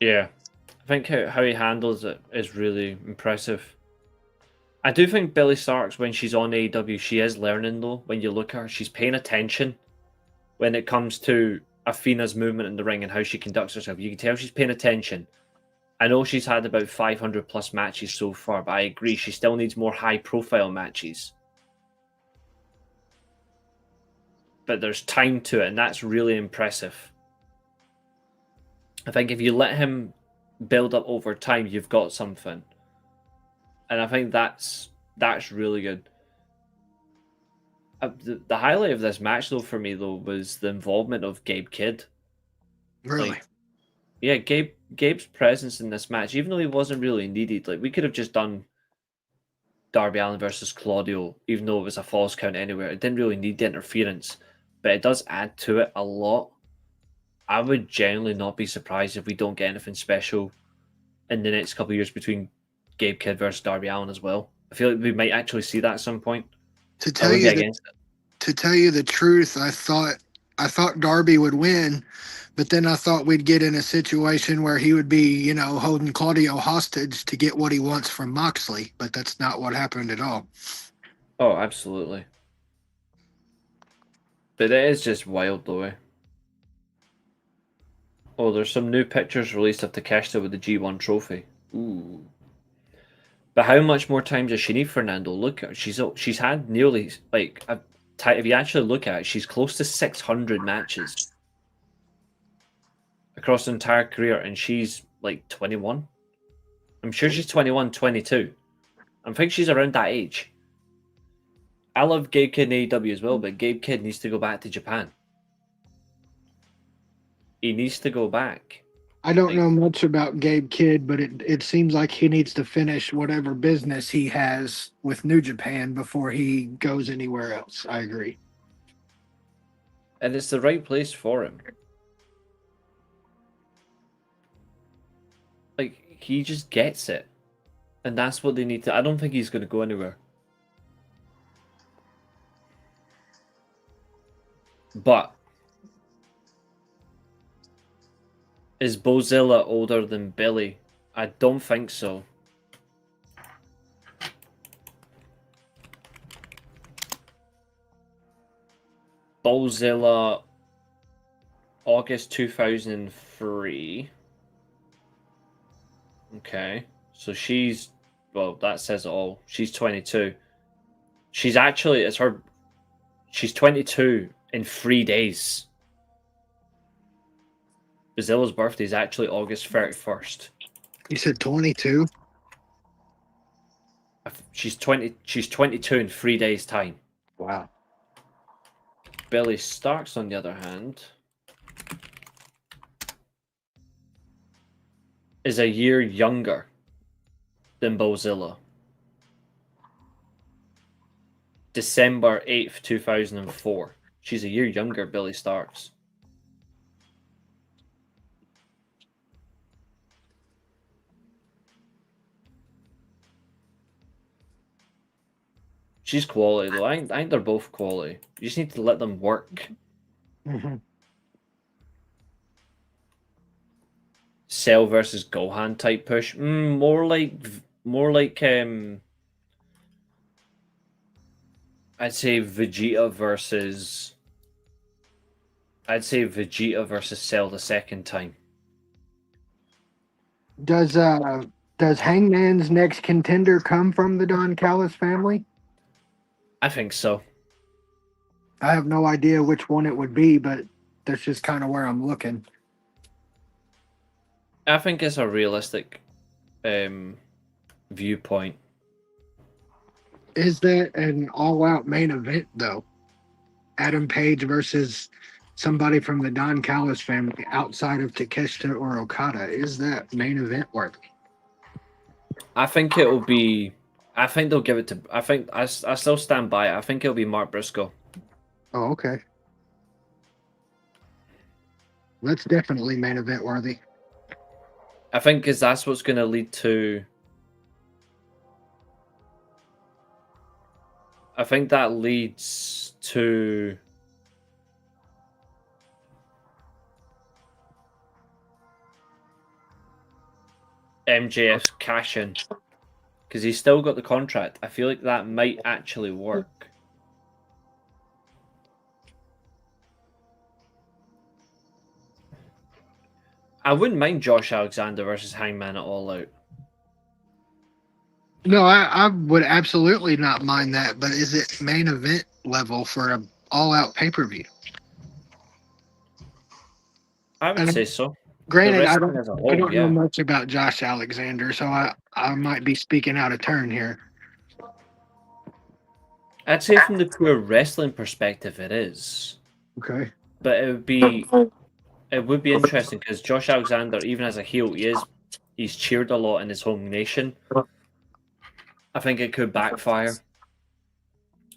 Yeah. I think how he handles it is really impressive. I do think Billy Starks, when she's on AEW, she is learning, though. When you look at her, she's paying attention when it comes to Athena's movement in the ring and how she conducts herself. You can tell she's paying attention. I know she's had about 500 plus matches so far, but I agree, she still needs more high profile matches. But there's time to it, and that's really impressive. I think if you let him build up over time, you've got something. And I think that's really good. The highlight of this match, though, for me, though, was the involvement of Gabe Kidd. Really? Like, yeah, Gabe's presence in this match, even though he wasn't really needed, like, we could have just done Darby Allin versus Claudio, even though it was a false count anywhere. It didn't really need the interference, but it does add to it a lot. I would generally not be surprised if we don't get anything special in the next couple of years between Gabe Kidd versus Darby Allin as well. I feel like we might actually see that at some point. To tell you the truth, I thought Darby would win, but then I thought we'd get in a situation where he would be, holding Claudio hostage to get what he wants from Moxley, but that's not what happened at all. Oh, absolutely. But it is just wild, though. Oh, there's some new pictures released of Takeshita with the G1 trophy. Ooh. But how much more time does she need, Fernando? Look, she's had nearly, like, if you actually look at it, she's close to 600 matches across the entire career, and she's like 21. I'm sure she's 21, 22. I think she's around that age. I love Gabe Kidd in AEW as well, but Gabe Kidd needs to go back to Japan. He needs to go back. I don't know much about Gabe Kidd, but it seems like he needs to finish whatever business he has with New Japan before he goes anywhere else. I agree. And it's the right place for him. Like, he just gets it. And that's what they need to... I don't think he's going to go anywhere. But... is Bozilla older than Billy? I don't think so. Bozilla, August 2003. Okay, so she's, well, that says it all. She's 22. She's actually, she's 22 in 3 days. Bozilla's birthday is actually August 31st. You said 22? She's 22 in 3 days' time. Wow. Billy Starks, on the other hand, is a year younger than Bozilla. December 8th, 2004. She's a year younger, Billy Starks. She's quality, though. I think they're both quality. You just need to let them work. Mm-hmm. Cell versus Gohan type push. More like I'd say Vegeta versus Cell the second time. Does Hangman's next contender come from the Don Callis family? I think so. I have no idea which one it would be, but that's just kind of where I'm looking. I think it's a realistic viewpoint. Is that an all-out main event, though? Adam Page versus somebody from the Don Callis family outside of Takeshita or Okada. Is that main event worthy? I think it'll be... I think they'll give it to... I still stand by it. I think it'll be Mark Briscoe. Oh, okay. That's definitely main event worthy. I think because that's what's going to lead to... I think that leads to... MJF's cash-in. Because he's still got the contract. I feel like that might actually work. I wouldn't mind Josh Alexander versus Hangman at All Out. No, I would absolutely not mind that, but is it main event level for an all-out pay-per-view? I would say so. Granted, I wrestling don't, as a I whole, don't yeah. know much about Josh Alexander, so I might be speaking out of turn here. I'd say from the pure wrestling perspective, it is. Okay. But it would be interesting because Josh Alexander, even as a heel, he's cheered a lot in his home nation. I think it could backfire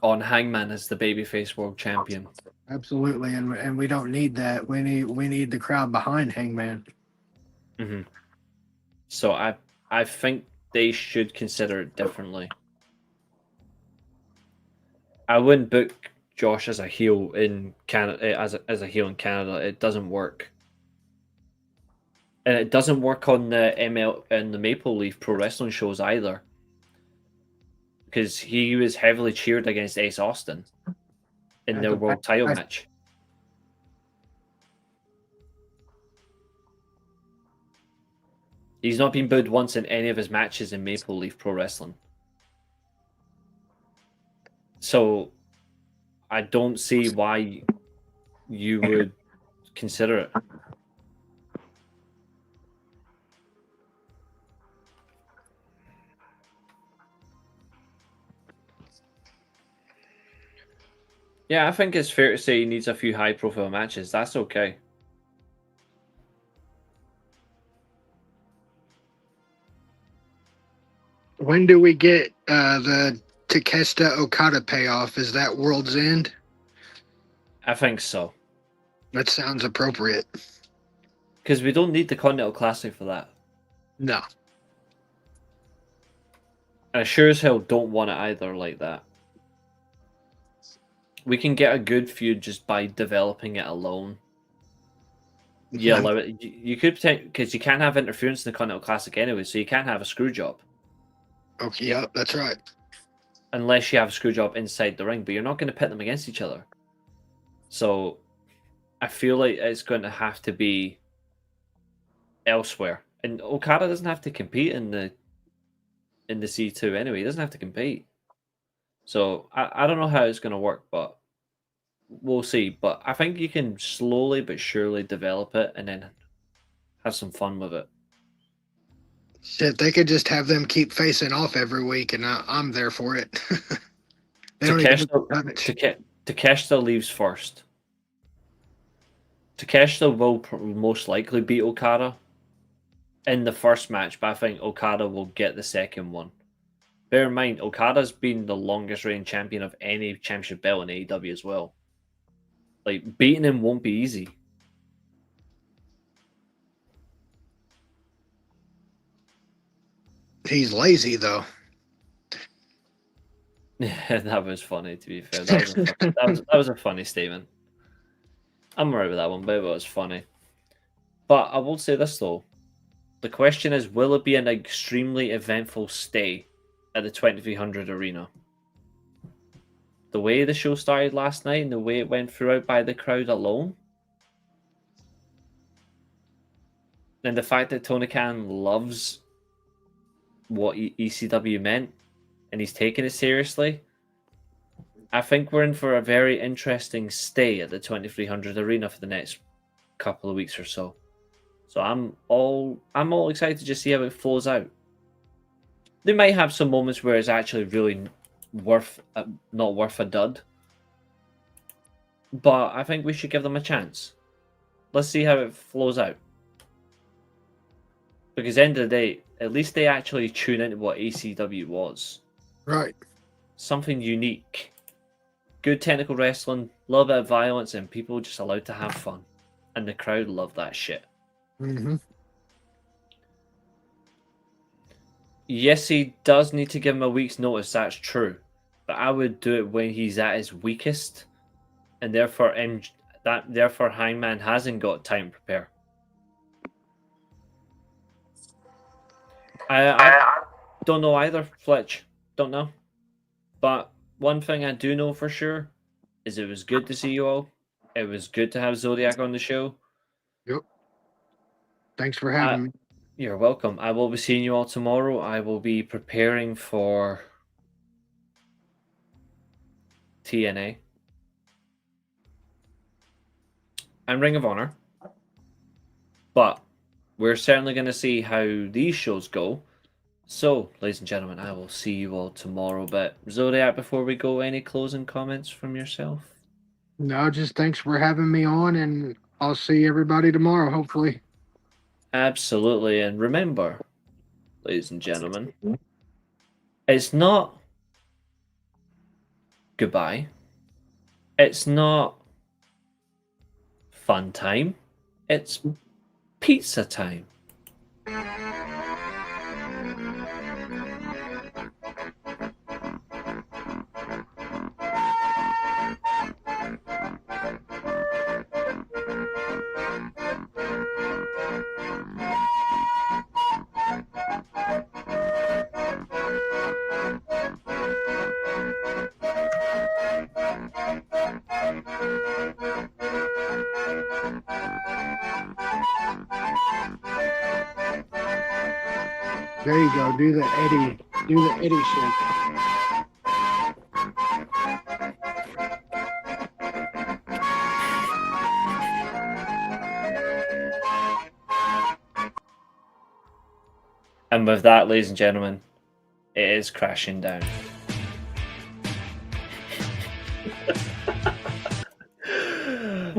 on Hangman as the babyface world champion. Absolutely, and we don't need that. We need the crowd behind Hangman. Mm-hmm. So I think they should consider it differently. I wouldn't book Josh as a heel in Canada as a heel in Canada. It doesn't work, and it doesn't work on the ML and the Maple Leaf Pro Wrestling shows either, because he was heavily cheered against Ace Austin in their world title match. He's not been booed once in any of his matches in Maple Leaf Pro Wrestling. So I don't see why you would consider it. Yeah, I think it's fair to say he needs a few high-profile matches. That's okay. When do we get the Takeshita Okada payoff? Is that World's End? I think so. That sounds appropriate. Because we don't need the Continental Classic for that. No. And I sure as hell don't want it either like that. We can get a good feud just by developing it alone. Yeah, you could because you can't have interference in the Continental Classic anyway, so you can't have a screw job Okay, yeah, that's right. unless you have a screw job inside the ring. But you're not going to pit them against each other. So I feel like it's going to have to be elsewhere. And Okada doesn't have to compete in the C2 anyway. He doesn't have to compete. So I don't know how it's going to work, but we'll see. But I think you can slowly but surely develop it and then have some fun with it. Shit, they could just have them keep facing off every week, and I'm there for it. They don't even Takeshita leaves first. Takeshita will most likely beat Okada in the first match, but I think Okada will get the second one. Bear in mind, Okada's been the longest reigning champion of any championship belt in AEW as well. Like, beating him won't be easy. He's lazy, though. That was funny, to be fair. That was a funny statement. I'm alright with that one, but it was funny. But I will say this, though. The question is, will it be an extremely eventful stay at the 2300 arena? The way the show started last night and the way it went throughout by the crowd alone, and the fact that Tony Khan loves what ECW meant and he's taking it seriously, I think we're in for a very interesting stay at the 2300 arena for the next couple of weeks or so. So I'm all excited to just see how it flows out. They might have some moments where it's actually really not worth a dud, but I think we should give them a chance. Let's see how it flows out. Because at the end of the day, at least they actually tune into what ACW was. Right. Something unique. Good technical wrestling, a little bit of violence, and people just allowed to have fun. And the crowd love that shit. Mm-hmm. Yes, he does need to give him a week's notice, that's true. But I would do it when he's at his weakest. And therefore Hangman hasn't got time to prepare. I don't know either, Fletch. Don't know. But one thing I do know for sure is it was good to see you all. It was good to have Zodiac on the show. Yep. Thanks for having me. You're welcome. I will be seeing you all tomorrow. I will be preparing for TNA and Ring of Honor. But we're certainly going to see how these shows go. So, ladies and gentlemen, I will see you all tomorrow. But Zodiac, before we go, any closing comments from yourself? No, just thanks for having me on, and I'll see everybody tomorrow, hopefully. Absolutely. And remember, ladies and gentlemen, it's not goodbye. It's not fun time. It's pizza time. There you go. Do the Eddie shake. And with that, ladies and gentlemen, it is crashing down.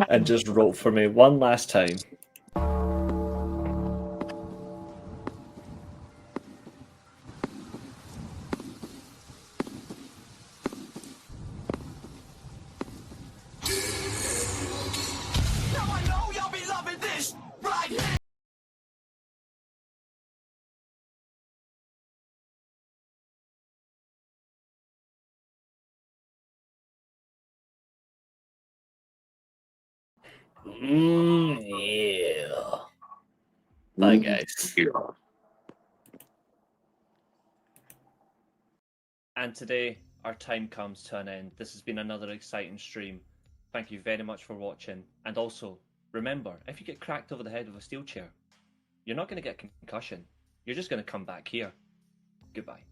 and just rope for me one last time. Now I know y'all be loving this right here. Yeah. Bye, guys. And today, our time comes to an end. This has been another exciting stream. Thank you very much for watching. And also, remember, if you get cracked over the head with a steel chair, you're not going to get concussion. You're just going to come back here. Goodbye.